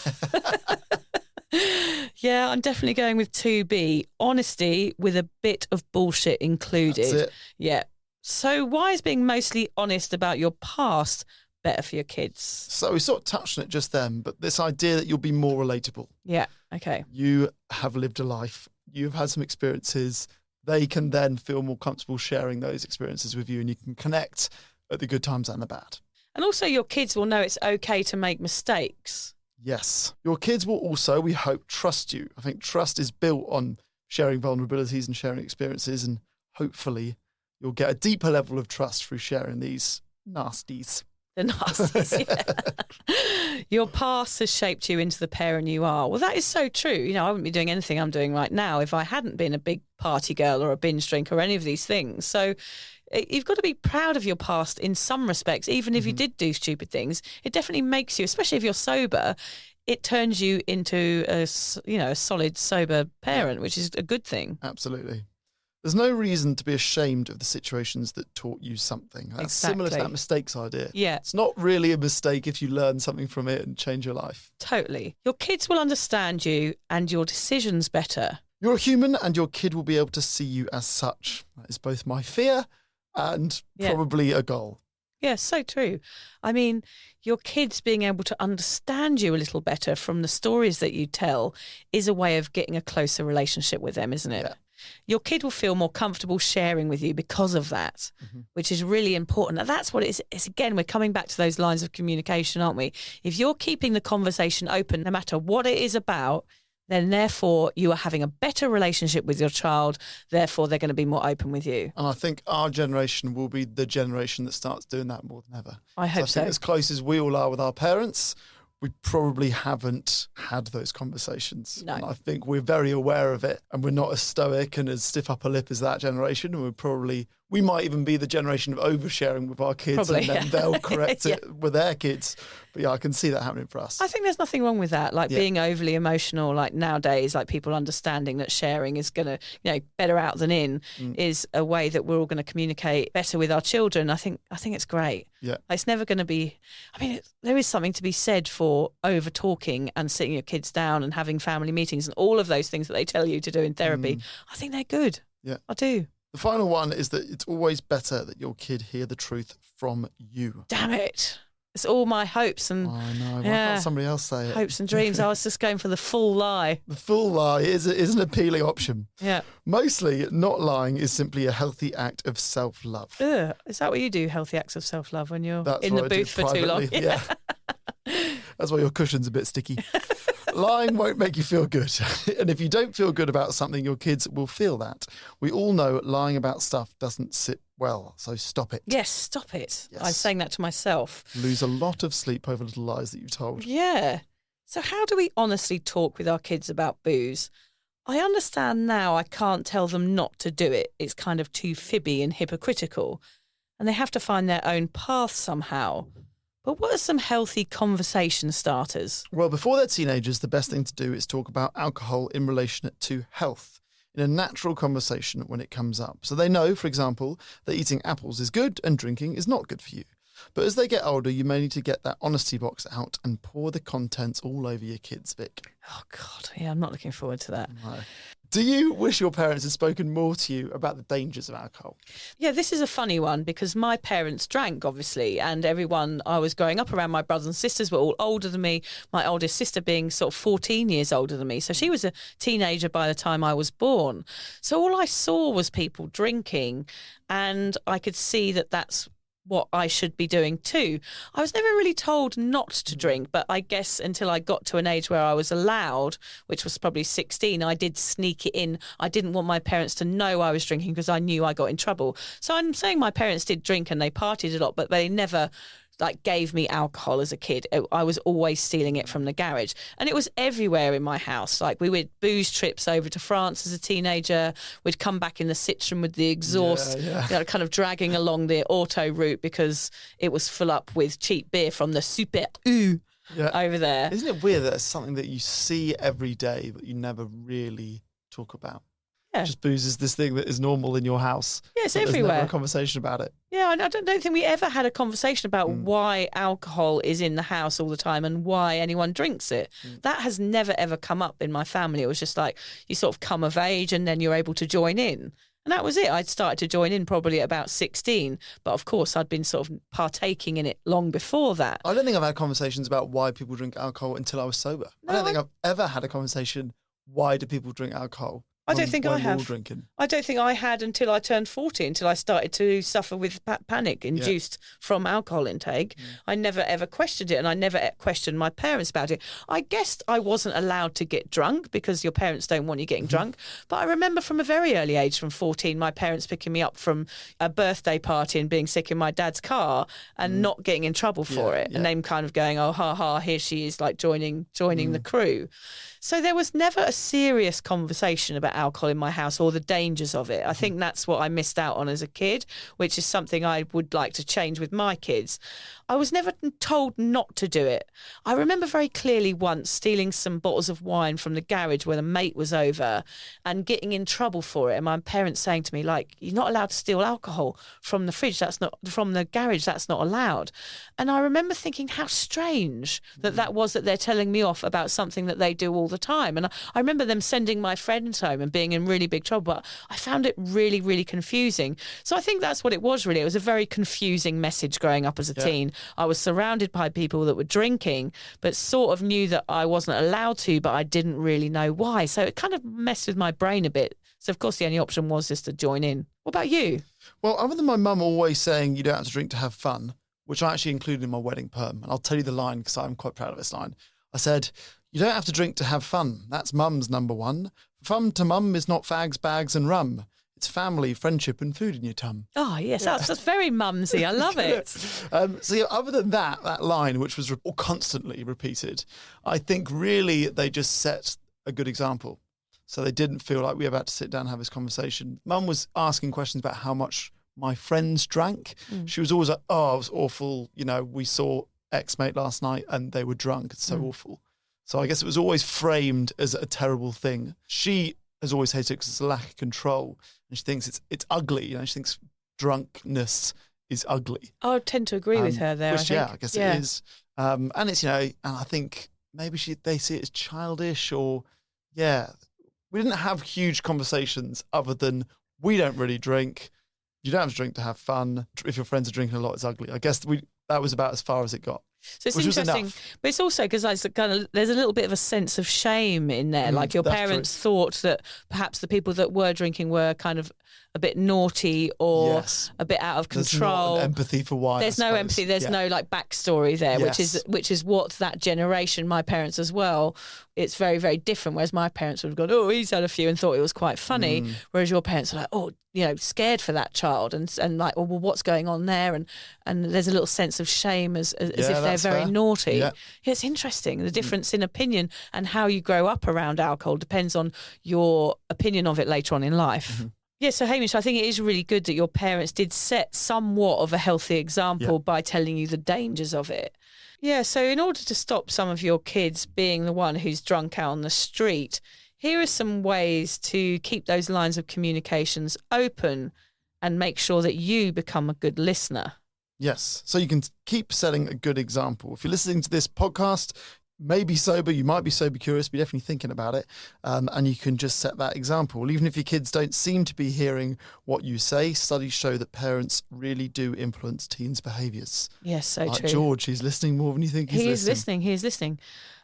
Yeah, I'm definitely going with 2B. Honesty with a bit of bullshit included. That's it. Yeah. So why is being mostly honest about your past better for your kids? So we sort of touched on it just then, but this idea that you'll be more relatable. Yeah, okay. You have lived a life. You've had some experiences. They can then feel more comfortable sharing those experiences with you, and you can connect at the good times and the bad. And also your kids will know it's okay to make mistakes. Yes. Your kids will also, we hope, trust you. I think trust is built on sharing vulnerabilities and sharing experiences, and hopefully you'll get a deeper level of trust through sharing these nasties. The nasties, yeah. Your past has shaped you into the parent you are. Well, that is so true. I wouldn't be doing anything I'm doing right now if I hadn't been a big party girl or a binge drinker or any of these things. So you've got to be proud of your past in some respects. Even if you did do stupid things, it definitely makes you, especially if you're sober, it turns you into a solid, sober parent, which is a good thing. Absolutely. There's no reason to be ashamed of the situations that taught you something. That's similar to that mistakes idea. Yeah. It's not really a mistake if you learn something from it and change your life. Totally. Your kids will understand you and your decisions better. You're a human, and your kid will be able to see you as such. That is both my fear and probably a goal. Yeah, so true. I mean, your kids being able to understand you a little better from the stories that you tell is a way of getting a closer relationship with them, isn't it? Yeah. Your kid will feel more comfortable sharing with you because of that, which is really important. And that's what it is. It's, again, we're coming back to those lines of communication, aren't we? If you're keeping the conversation open, no matter what it is about, then therefore you are having a better relationship with your child. Therefore, they're going to be more open with you. And I think our generation will be the generation that starts doing that more than ever. I hope I think so. as close as we all are with our parents, we probably haven't had those conversations. No. And I think we're very aware of it, and we're not as stoic and as stiff upper lip as that generation. And we might even be the generation of oversharing with our kids, Probably, and then yeah. they'll correct it with their kids. But yeah, I can see that happening for us. I think there's nothing wrong with that. Like being overly emotional, like nowadays, like people understanding that sharing is going to, better out than in is a way that we're all going to communicate better with our children. I think it's great. Yeah. It's never going to be, there is something to be said for over talking and sitting your kids down and having family meetings and all of those things that they tell you to do in therapy. I think they're good. Yeah. I do. The final one is that it's always better that your kid hear the truth from you. Damn it. It's all my hopes and I know. Why can't somebody else say it? hopes and dreams. I was just going for the full lie. The full lie is an appealing option. Yeah. Mostly, not lying is simply a healthy act of self-love. Ugh. Is that what you do, healthy acts of self-love, when you're That's in what the I do booth for too long? privately, Yeah. That's why your cushion's a bit sticky. Lying won't make you feel good. And if you don't feel good about something, your kids will feel that. We all know lying about stuff doesn't sit well, so stop it. Yes, stop it. Yes. I'm saying that to myself. Lose a lot of sleep over little lies that you've told. Yeah. So how do we honestly talk with our kids about booze? I understand now I can't tell them not to do it. It's kind of too fibby and hypocritical. And they have to find their own path somehow. But what are some healthy conversation starters? Well, before they're teenagers, the best thing to do is talk about alcohol in relation to health in a natural conversation when it comes up. So they know, for example, that eating apples is good and drinking is not good for you. But as they get older, you may need to get that honesty box out and pour the contents all over your kids, Vic. Oh, God. Yeah, I'm not looking forward to that. No. Do you wish your parents had spoken more to you about the dangers of alcohol? Yeah, this is a funny one because my parents drank, obviously, and everyone I was growing up around, my brothers and sisters were all older than me, my oldest sister being sort of 14 years older than me. So she was a teenager by the time I was born. So all I saw was people drinking, and I could see that that's what I should be doing too. I was never really told not to drink, but I guess until I got to an age where I was allowed, which was probably 16, I did sneak it in. I didn't want my parents to know I was drinking because I knew I got in trouble. So I'm saying my parents did drink and they partied a lot, but they never gave me alcohol as a kid. I was always stealing it from the garage, and it was everywhere in my house. Like we would booze trips over to France as a teenager. We'd come back in the Citroen with the exhaust, kind of dragging along the auto route because it was full up with cheap beer from the Super U over there. Isn't it weird that it's something that you see every day but you never really talk about? Yeah. Just booze is this thing that is normal in your house. Yeah, it's but everywhere. There's never a conversation about it. Yeah, I don't think we ever had a conversation about why alcohol is in the house all the time and why anyone drinks it. That has never, ever come up in my family. It was just like you sort of come of age and then you're able to join in. And that was it. I'd started to join in probably at about 16. But of course, I'd been sort of partaking in it long before that. I don't think I've had conversations about why people drink alcohol until I was sober. No, I don't think I've ever had a conversation, why do people drink alcohol? I don't think I we're all have. Drinking. I don't think I had until I turned 40, until I started to suffer with panic induced from alcohol intake. I never ever questioned it, and I never questioned my parents about it. I guessed I wasn't allowed to get drunk because your parents don't want you getting drunk. But I remember from a very early age, from 14, my parents picking me up from a birthday party and being sick in my dad's car and not getting in trouble for it. And them kind of going, oh, ha, ha, here she is, like joining the crew. So there was never a serious conversation about alcohol in my house or the dangers of it. I think that's what I missed out on as a kid, which is something I would like to change with my kids. I was never told not to do it. I remember very clearly once stealing some bottles of wine from the garage when a mate was over and getting in trouble for it. And my parents saying to me, like, you're not allowed to steal alcohol from the fridge. That's not from the garage. That's not allowed. And I remember thinking how strange that was, that they're telling me off about something that they do all the time. And I remember them sending my friends home and being in really big trouble. But I found it really, really confusing. So I think that's what it was really. It was a very confusing message growing up as a teen. I was surrounded by people that were drinking, but sort of knew that I wasn't allowed to, but I didn't really know why. So it kind of messed with my brain a bit. So of course the only option was just to join in. What about you? Well, other than my mum always saying you don't have to drink to have fun, which I actually included in my wedding poem, and I'll tell you the line because I'm quite proud of this line. I said, you don't have to drink to have fun. That's mum's number one. Fun to mum is not fags, bags and rum. It's family, friendship, and food in your tum. Oh, yes, that's very mumsy. I love it. So yeah, other than that line, which was constantly repeated, I think really they just set a good example. So they didn't feel like we were about to sit down and have this conversation. Mum was asking questions about how much my friends drank. She was always like, oh, it was awful. You know, we saw ex-mate last night and they were drunk. It's so awful. So I guess it was always framed as a terrible thing. She has always hated it because it's a lack of control. And she thinks it's ugly. You know, she thinks drunkenness is ugly. I tend to agree with her there. Which, I guess it is. And it's, you know, and I think maybe they see it as childish or, we didn't have huge conversations other than we don't really drink. You don't have to drink to have fun. If your friends are drinking a lot, it's ugly. I guess that was about as far as it got. So it's interesting, but it's also because there's a little bit of a sense of shame in there. Like your parents thought that perhaps the people that were drinking were kind of a bit naughty or a bit out of control. There's not empathy for why. There's no empathy. There's no like backstory there, which is what that generation, my parents as well. It's very, very different. Whereas my parents would have gone, oh, he's had a few and thought it was quite funny. Whereas your parents are like, oh, you know, scared for that child and like, oh, well, what's going on there? And there's a little sense of shame as if they're very naughty. Yeah, it's interesting. The difference in opinion and how you grow up around alcohol depends on your opinion of it later on in life. Yeah, so Hamish, I think it is really good that your parents did set somewhat of a healthy example by telling you the dangers of it. Yeah, so in order to stop some of your kids being the one who's drunk out on the street, here are some ways to keep those lines of communications open and make sure that you become a good listener. Yes, so you can keep setting a good example. If you're listening to this podcast, maybe sober, you might be sober curious, but you're definitely thinking about it, and you can just set that example. Even if your kids don't seem to be hearing what you say, studies show that parents really do influence teens' behaviours. Yes, so like true. George, he's listening more than you think he's listening. He is listening.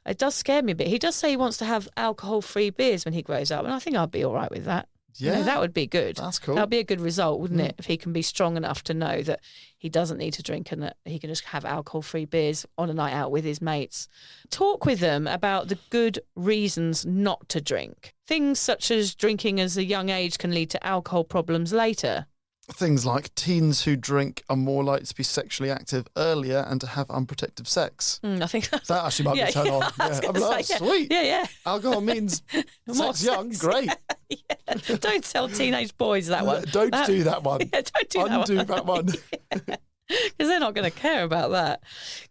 It does scare me a bit. He does say he wants to have alcohol-free beers when he grows up, and I think I'd be all right with that. Yeah, you know, that would be good. That's cool. That would be a good result, wouldn't it? If he can be strong enough to know that he doesn't need to drink and that he can just have alcohol-free beers on a night out with his mates. Talk with them about the good reasons not to drink. Things such as drinking as a young age can lead to alcohol problems later. Things like teens who drink are more likely to be sexually active earlier and to have unprotected sex. I think that actually might be a turn on. I'm like, sweet. Yeah. Alcohol means sex young, great. Don't tell teenage boys that one. Don't do that one. Don't do Undo that one. Because they're not going to care about that.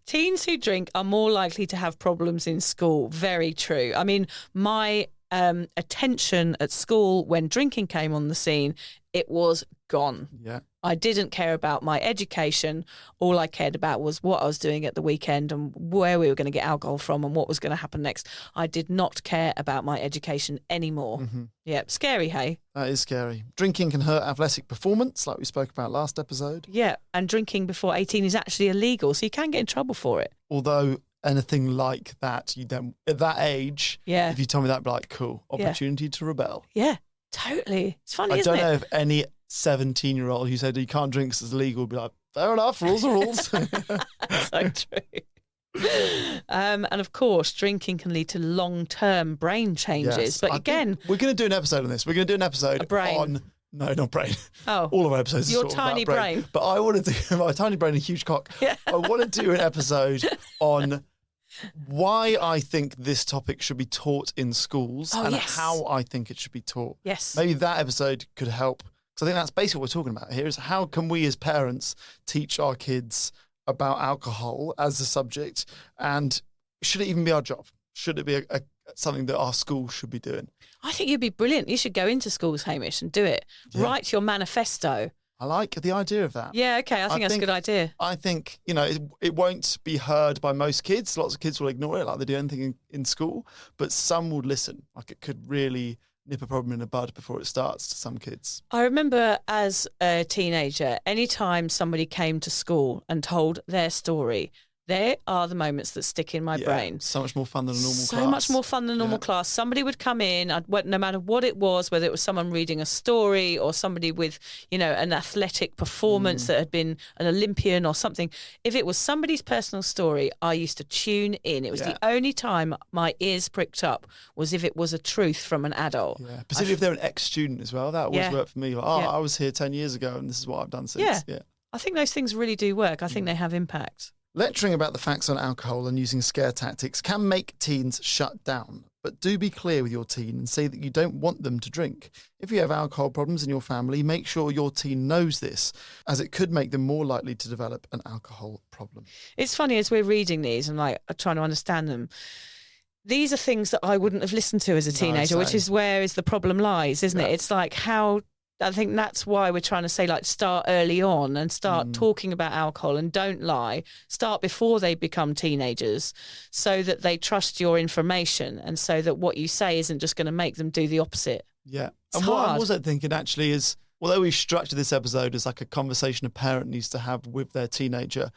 Teens who drink are more likely to have problems in school. Very true. I mean, my attention at school when drinking came on the scene, it was gone. Yeah. I didn't care about my education. All I cared about was what I was doing at the weekend and where we were going to get alcohol from and what was going to happen next. I did not care about my education anymore. Yeah, scary, hey? That is scary. Drinking can hurt athletic performance, like we spoke about last episode. Yeah, and drinking before 18 is actually illegal, so you can get in trouble for it. Although anything like that, you don't, at that age, if you told me that, I'd be like, cool, opportunity to rebel. Yeah, totally. It's funny, isn't it? I don't know if any 17-year-old who said you can't drink because it's illegal would be like, fair enough, rules are rules. So true. And of course, drinking can lead to long-term brain changes. Yes, but again, we're going to do an episode on this. We're going to do an episode on... No, not brain. Oh. All of our episodes are your sort tiny of about brain. But I want to do... My tiny brain and huge cock. Yeah. I want to do an episode on why I think this topic should be taught in schools and how I think it should be taught. Yes. Maybe that episode could help. Because I think that's basically what we're talking about here is how can we as parents teach our kids about alcohol as a subject, and should it even be our job? Should it be something that our school should be doing? I think you'd be brilliant. You should go into schools, Hamish, and do it. Yeah. Write your manifesto. I like the idea of that. Yeah, okay. I think that's a good idea. I think, you know, it won't be heard by most kids. Lots of kids will ignore it like they do anything in school, but some would listen. Like it could really nip a problem in the bud before it starts to some kids. I remember as a teenager, anytime somebody came to school and told their story, They are the moments that stick in my brain. So much more fun than a normal class. So much more fun than a normal class. Somebody would come in, no matter what it was, whether it was someone reading a story or somebody with, an athletic performance that had been an Olympian or something. If it was somebody's personal story, I used to tune in. It was the only time my ears pricked up was if it was a truth from an adult. Yeah, particularly if they're an ex-student as well. That always worked for me. Like, I was here 10 years ago and this is what I've done since. Yeah. I think those things really do work. I think they have impact. Lecturing about the facts on alcohol and using scare tactics can make teens shut down, but do be clear with your teen and say that you don't want them to drink. If you have alcohol problems in your family, make sure your teen knows this, as it could make them more likely to develop an alcohol problem. It's funny, as we're reading these and trying to understand them, these are things that I wouldn't have listened to as a teenager, which is where the problem lies, isn't it? It's like I think that's why we're trying to say, start early on and start talking about alcohol and don't lie. Start before they become teenagers so that they trust your information and so that what you say isn't just going to make them do the opposite. Yeah. It's and hard. What I'm also thinking actually is, although we've structured this episode as like a conversation a parent needs to have with their teenager,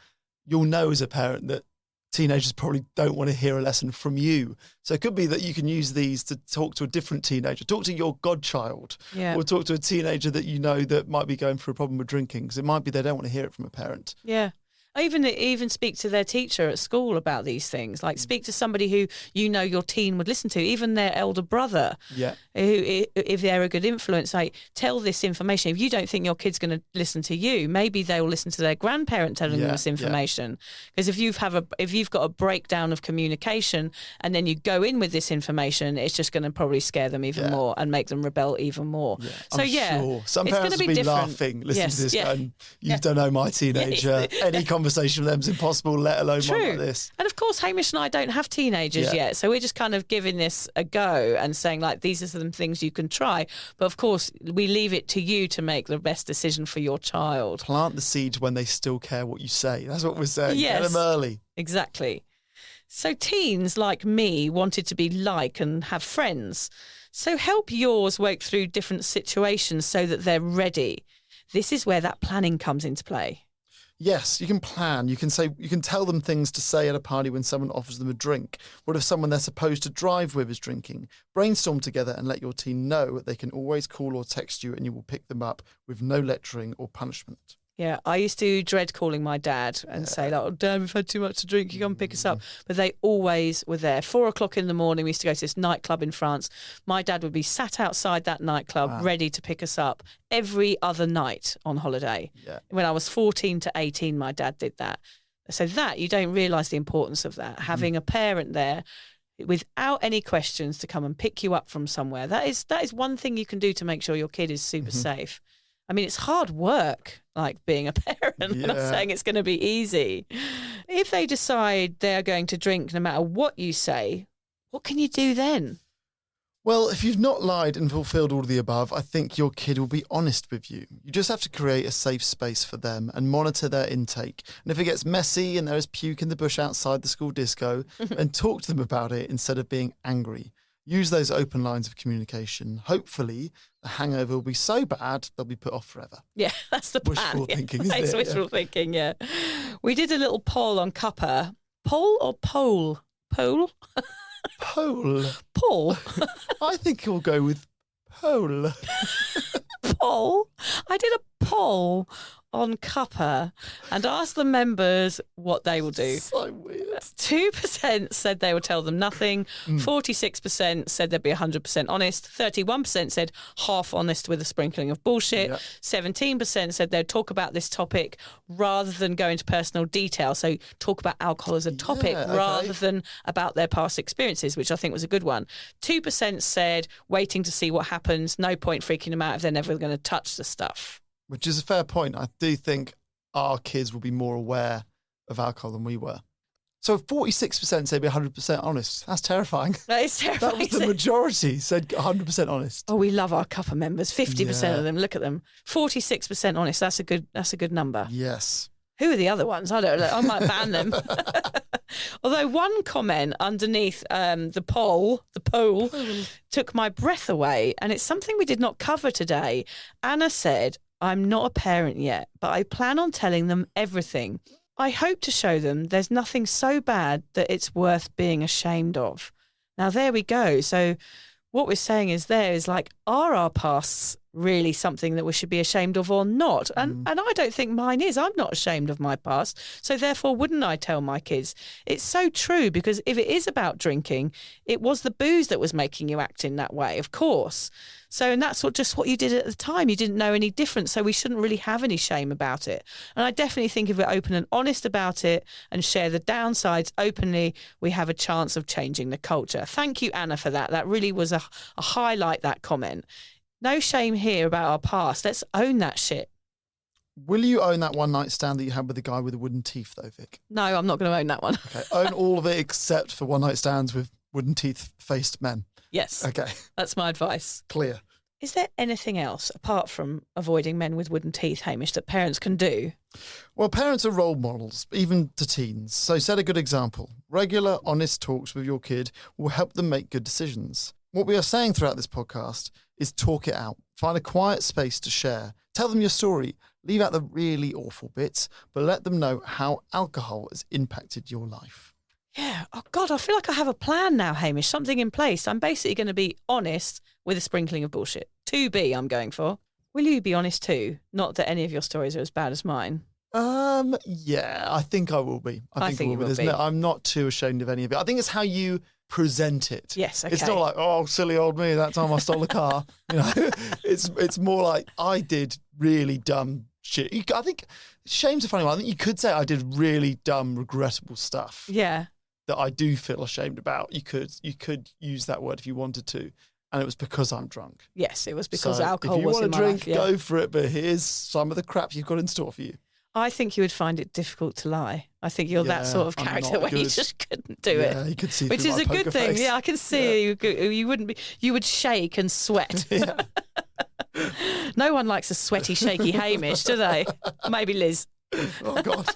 you'll know as a parent that teenagers probably don't want to hear a lesson from you. So it could be that you can use these to talk to a different teenager, talk to your godchild, or talk to a teenager that you know that might be going through a problem with drinking, because it might be they don't want to hear it from a parent. Yeah. Even speak to their teacher at school about these things. Speak to somebody who your teen would listen to, even their elder brother. Yeah. Who, if they're a good influence, tell this information. If you don't think your kid's going to listen to you, maybe they'll listen to their grandparent telling them this information. Because if you've got a breakdown of communication and then you go in with this information, it's just going to probably scare them even more and make them rebel even more. Yeah. So I'm sure some parents will be laughing listening to this going, you don't know my teenager. Any conversation with them is impossible, let alone one like this. And of course, Hamish and I don't have teenagers yet, so we're just kind of giving this a go and saying these are some things you can try. But of course, we leave it to you to make the best decision for your child. Plant the seeds when they still care what you say. That's what we're saying. Yes, get them early. Exactly. So teens like me wanted to be and have friends. So help yours work through different situations so that they're ready. This is where that planning comes into play. Yes, you can plan. You can tell them things to say at a party when someone offers them a drink. What if someone they're supposed to drive with is drinking? Brainstorm together and let your teen know that they can always call or text you and you will pick them up with no lecturing or punishment. Yeah, I used to dread calling my dad and say, Dad, we've had too much to drink, you come pick us up. But they always were there. 4:00 in the morning, we used to go to this nightclub in France. My dad would be sat outside that nightclub ready to pick us up every other night on holiday. Yeah. When I was 14 to 18, my dad did that. So you don't realise the importance of that. Having a parent there without any questions to come and pick you up from somewhere. That is one thing you can do to make sure your kid is super safe. I mean, it's hard work, being a parent. I'm not saying it's going to be easy. If they decide they're going to drink no matter what you say, what can you do then? Well, if you've not lied and fulfilled all of the above, I think your kid will be honest with you. You just have to create a safe space for them and monitor their intake. And if it gets messy and there is puke in the bush outside the school disco, then talk to them about it instead of being angry. Use those open lines of communication. Hopefully, the hangover will be so bad, they'll be put off forever. Yeah, that's the plan. Wishful thinking, isn't it? It's wishful thinking, yeah. We did a little poll on Cuppa. Poll or pole? Pole? Pole. Poll? I think we'll go with pole. Poll? I did a poll on Cuppa and asked the members what they will do. So weird. 2% said they would tell them nothing. 46% said they'd be 100% honest. 31% said half honest with a sprinkling of bullshit. 17% said they'd talk about this topic rather than go into personal detail. So talk about alcohol as a topic rather than about their past experiences, which I think was a good one. 2% said waiting to see what happens. No point freaking them out if they're never going to touch the stuff. Which is a fair point. I do think our kids will be more aware of alcohol than we were. So 46% said be 100% honest. That's terrifying. That is terrifying. That was the majority said 100% honest. Oh, we love our Cuppa members. 50% of them. Look at them. 46% honest. That's a good number. Yes. Who are the other ones? I don't know. I might ban them. Although one comment underneath the poll took my breath away, and it's something we did not cover today. Anna said, "I'm not a parent yet, but I plan on telling them everything. I hope to show them there's nothing so bad that it's worth being ashamed of. Now, there we go. So what we're saying is are our pasts really something that we should be ashamed of or not? And I don't think mine is. I'm not ashamed of my past. So therefore, wouldn't I tell my kids? It's so true, because if it is about drinking, it was the booze that was making you act in that way, of course. So, and that's just what you did at the time. You didn't know any different. So we shouldn't really have any shame about it. And I definitely think if we're open and honest about it and share the downsides openly, we have a chance of changing the culture. Thank you, Anna, for that. That really was a highlight, that comment. No shame here about our past. Let's own that shit. Will you own that one night stand that you had with the guy with the wooden teeth, though, Vic? No, I'm not going to own that one. Okay, own all of it except for one night stands with wooden teeth-faced men. Yes. Okay. That's my advice. Clear. Is there anything else, apart from avoiding men with wooden teeth, Hamish, that parents can do? Well, parents are role models, even to teens. So set a good example. Regular, honest talks with your kid will help them make good decisions. What we are saying throughout this podcast is talk it out. Find a quiet space to share. Tell them your story. Leave out the really awful bits, but let them know how alcohol has impacted your life. Yeah. Oh, God, I feel like I have a plan now, Hamish, something in place. I'm basically going to be honest with a sprinkling of bullshit. 2B I'm going for. Will you be honest too? Not that any of your stories are as bad as mine. Yeah, I think I will be. I think you will be. I'm not too ashamed of any of it. I think it's how you present it. Yes, okay. It's not like, oh, silly old me, that time I stole a car. You know, it's more like I did really dumb shit. I think shame's a funny one. I think you could say I did really dumb, regrettable stuff. Yeah. That I do feel ashamed about. You could use that word if you wanted to. And it was because I'm drunk. Yes, it was because alcohol was in my life. If you want to drink, go for it. But here's some of the crap you've got in store for you. I think you would find it difficult to lie. I think you're that sort of character where you just couldn't do it. Yeah, you could see which through is my a good thing. face. Yeah, I can see you wouldn't be. You would shake and sweat. Yeah. No one likes a sweaty, shaky Hamish, do they? Maybe Liz. Oh God.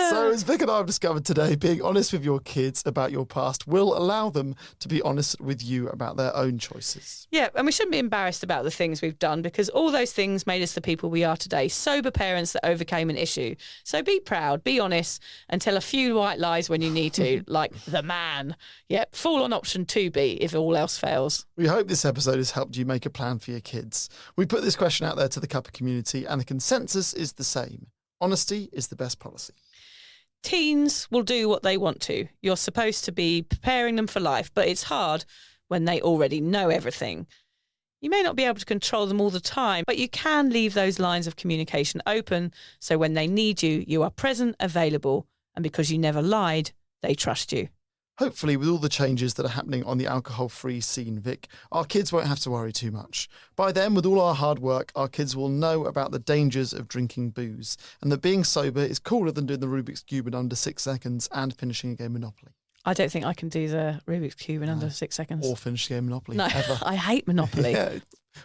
So as Vic and I have discovered today, being honest with your kids about your past will allow them to be honest with you about their own choices. Yeah, and we shouldn't be embarrassed about the things we've done, because all those things made us the people we are today, sober parents that overcame an issue. So be proud, be honest, and tell a few white lies when you need to, like the man. Yep, fall on option 2B if all else fails. We hope this episode has helped you make a plan for your kids. We put this question out there to the Cuppa community, and the consensus is the same. Honesty is the best policy. Teens will do what they want to. You're supposed to be preparing them for life, but it's hard when they already know everything. You may not be able to control them all the time, but you can leave those lines of communication open so when they need you, you are present, available, and because you never lied, they trust you. Hopefully, with all the changes that are happening on the alcohol-free scene, Vic, our kids won't have to worry too much. By then, with all our hard work, our kids will know about the dangers of drinking booze and that being sober is cooler than doing the Rubik's Cube in under 6 seconds and finishing a game of Monopoly. I don't think I can do the Rubik's Cube in under 6 seconds. Or finish a game of Monopoly, no, ever. I hate Monopoly. Yeah.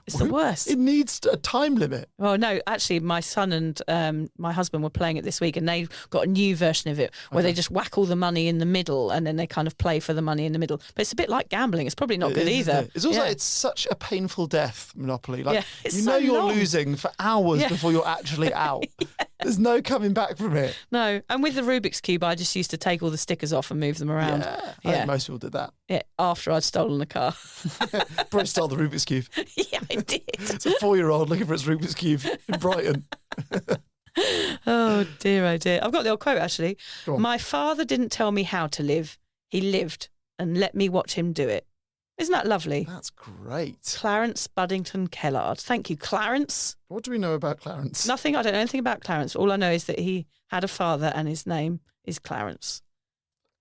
It's the worst. It needs a time limit. Well, no, actually, my son and my husband were playing it this week, and they've got a new version of it where they just whack all the money in the middle and then they kind of play for the money in the middle. But it's a bit like gambling. It's probably not good either. It's also it's such a painful death, Monopoly. Like you know you're losing for hours before you're actually out. There's no coming back from it. No, and with the Rubik's Cube, I just used to take all the stickers off and move them around. Yeah, I think most people did that. Yeah, after I'd stolen the car. Probably stole the Rubik's Cube. Yeah, I did. It's a 4-year-old looking for its Rubik's Cube in Brighton. Oh dear, oh dear. I've got the old quote actually. Go on. My father didn't tell me how to live. He lived and let me watch him do it. Isn't that lovely? That's great. Clarence Buddington Kellard. Thank you, Clarence. What do we know about Clarence? Nothing. I don't know anything about Clarence. All I know is that he had a father and his name is Clarence.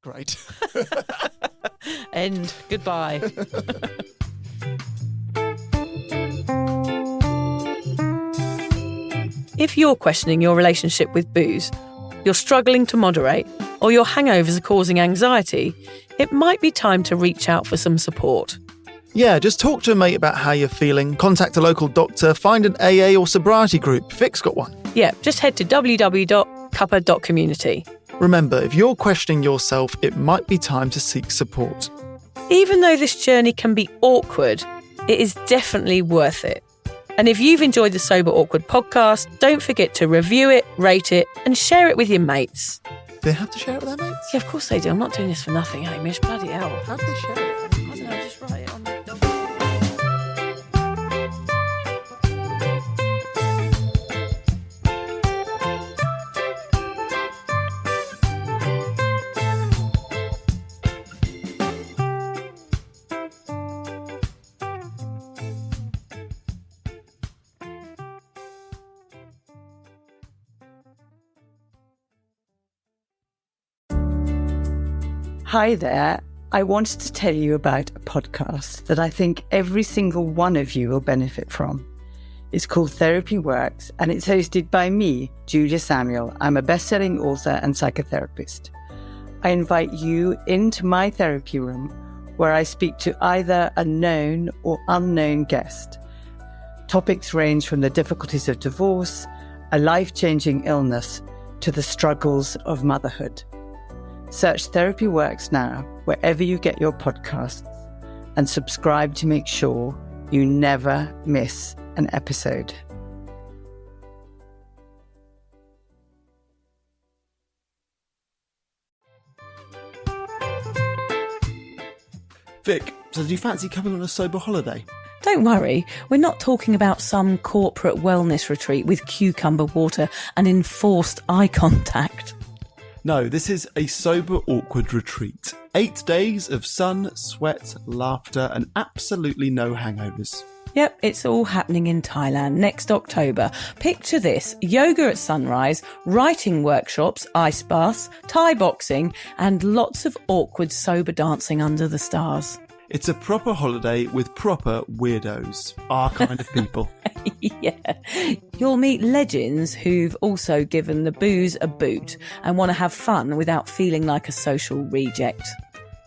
Great. End. Goodbye. If you're questioning your relationship with booze, you're struggling to moderate, or your hangovers are causing anxiety, it might be time to reach out for some support. Yeah, just talk to a mate about how you're feeling, contact a local doctor, find an AA or sobriety group. Vic's got one. Yeah, just head to www.cuppa.community. Remember, if you're questioning yourself, it might be time to seek support. Even though this journey can be awkward, it is definitely worth it. And if you've enjoyed the Sober Awkward podcast, don't forget to review it, rate it, and share it with your mates. They have to share it with their mates? Yeah, of course they do. I'm not doing this for nothing, Hamish. Bloody hell. How do they share it? I don't know, just write it on the document. Hi there. I wanted to tell you about a podcast that I think every single one of you will benefit from. It's called Therapy Works, and it's hosted by me, Julia Samuel. I'm a best-selling author and psychotherapist. I invite you into my therapy room where I speak to either a known or unknown guest. Topics range from the difficulties of divorce, a life-changing illness, to the struggles of motherhood. Search Therapy Works now, wherever you get your podcasts, and subscribe to make sure you never miss an episode. Vic, so do you fancy coming on a sober holiday? Don't worry, we're not talking about some corporate wellness retreat with cucumber water and enforced eye contact. No, this is a sober awkward retreat. 8 days of sun, sweat, laughter, and absolutely no hangovers. Yep, it's all happening in Thailand next October. Picture this: yoga at sunrise, writing workshops, ice baths, Thai boxing, and lots of awkward sober dancing under the stars. It's a proper holiday with proper weirdos. Our kind of people. Yeah. You'll meet legends who've also given the booze a boot and want to have fun without feeling like a social reject.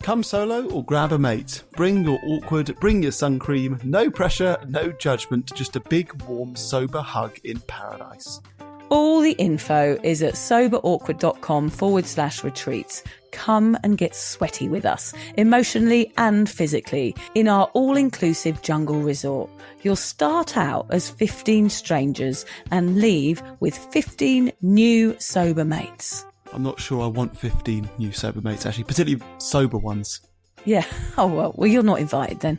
Come solo or grab a mate. Bring your awkward, bring your sun cream. No pressure, no judgment, just a big, warm, sober hug in paradise. All the info is at soberawkward.com/retreats. Come and get sweaty with us, emotionally and physically, in our all-inclusive jungle resort. You'll start out as 15 strangers and leave with 15 new sober mates. I'm not sure I want 15 new sober mates, actually, particularly sober ones. Yeah. Oh, well, you're not invited then.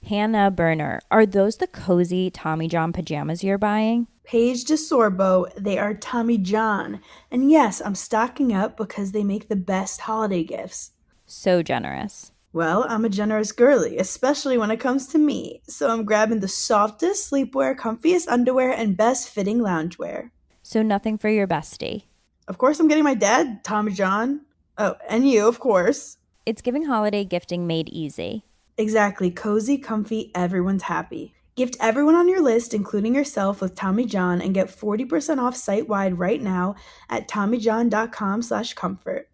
Hannah Burner, are those the cozy Tommy John pajamas you're buying? Paige DeSorbo, they are Tommy John. And yes, I'm stocking up because they make the best holiday gifts. So generous. Well, I'm a generous girly, especially when it comes to me. So I'm grabbing the softest sleepwear, comfiest underwear, and best fitting loungewear. So nothing for your bestie. Of course I'm getting my dad, Tommy John. Oh, and you, of course. It's giving holiday gifting made easy. Exactly. Cozy, comfy, everyone's happy. Gift everyone on your list, including yourself, with Tommy John and get 40% off site-wide right now at TommyJohn.com/comfort.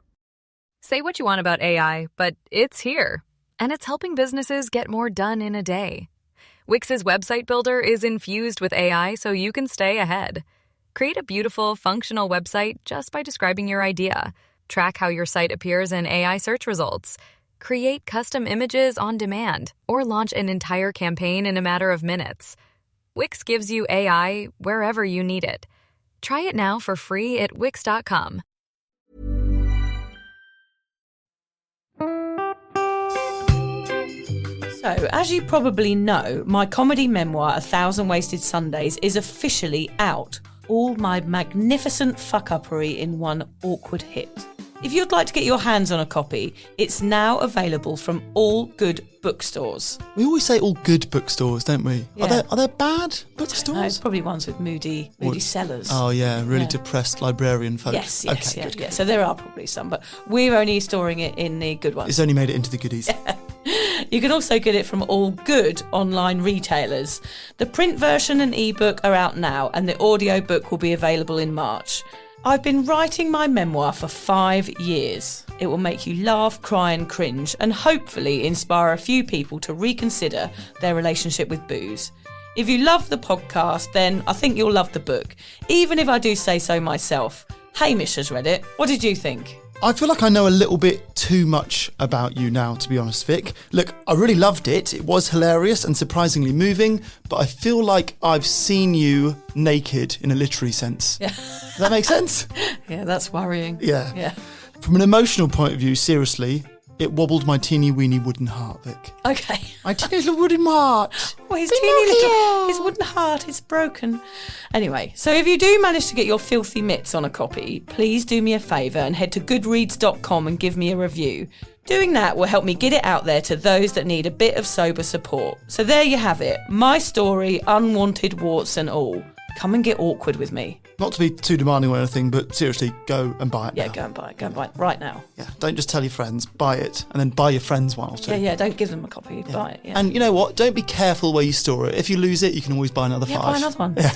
Say what you want about AI, but it's here. And it's helping businesses get more done in a day. Wix's website builder is infused with AI so you can stay ahead. Create a beautiful, functional website just by describing your idea. Track how your site appears in AI search results. Create custom images on demand, or launch an entire campaign in a matter of minutes. Wix gives you AI wherever you need it. Try it now for free at Wix.com. So, as you probably know, my comedy memoir, 1,000 Wasted Sundays, is officially out. All my magnificent fuck-uppery in one awkward hit. If you'd like to get your hands on a copy, it's now available from all good bookstores. We always say all good bookstores, don't we? Yeah. Are there bad No, it's bookstores? probably ones with moody sellers. Oh yeah, really Yeah. depressed librarian folk. Yes, Okay, yeah, good, yeah. good. So there are probably some, but we're only storing it in the good ones. It's only made it into the goodies. You can also get it from all good online retailers. The print version and ebook are out now, and the audiobook will be available in March. I've been writing my memoir for 5 years. It will make you laugh, cry and cringe, and hopefully inspire a few people to reconsider their relationship with booze. If you love the podcast, then I think you'll love the book, even if I do say so myself. Hamish has read it. What did you think? I feel like I know a little bit too much about you now, to be honest, Vic. Look, I really loved it. It was hilarious and surprisingly moving, but I feel like I've seen you naked in a literary sense. Yeah. Does that make sense? Yeah, that's worrying. Yeah. From an emotional point of view, seriously, it wobbled my teeny weeny wooden heart, Vic. Okay. My teeny little wooden heart. Well, his wooden heart is broken. Anyway, so if you do manage to get your filthy mitts on a copy, please do me a favour and head to goodreads.com and give me a review. Doing that will help me get it out there to those that need a bit of sober support. So there you have it. My story, unwanted warts and all. Come and get awkward with me. Not to be too demanding or anything, but seriously, go and buy it now. Yeah, go and buy it. Go and buy it right now. Yeah, don't just tell your friends, buy it, and then buy your friends one or two. Yeah, don't give them a copy, buy it. Yeah. And you know what? Don't be careful where you store it. If you lose it, you can always buy another 5. Buy another one. Yeah.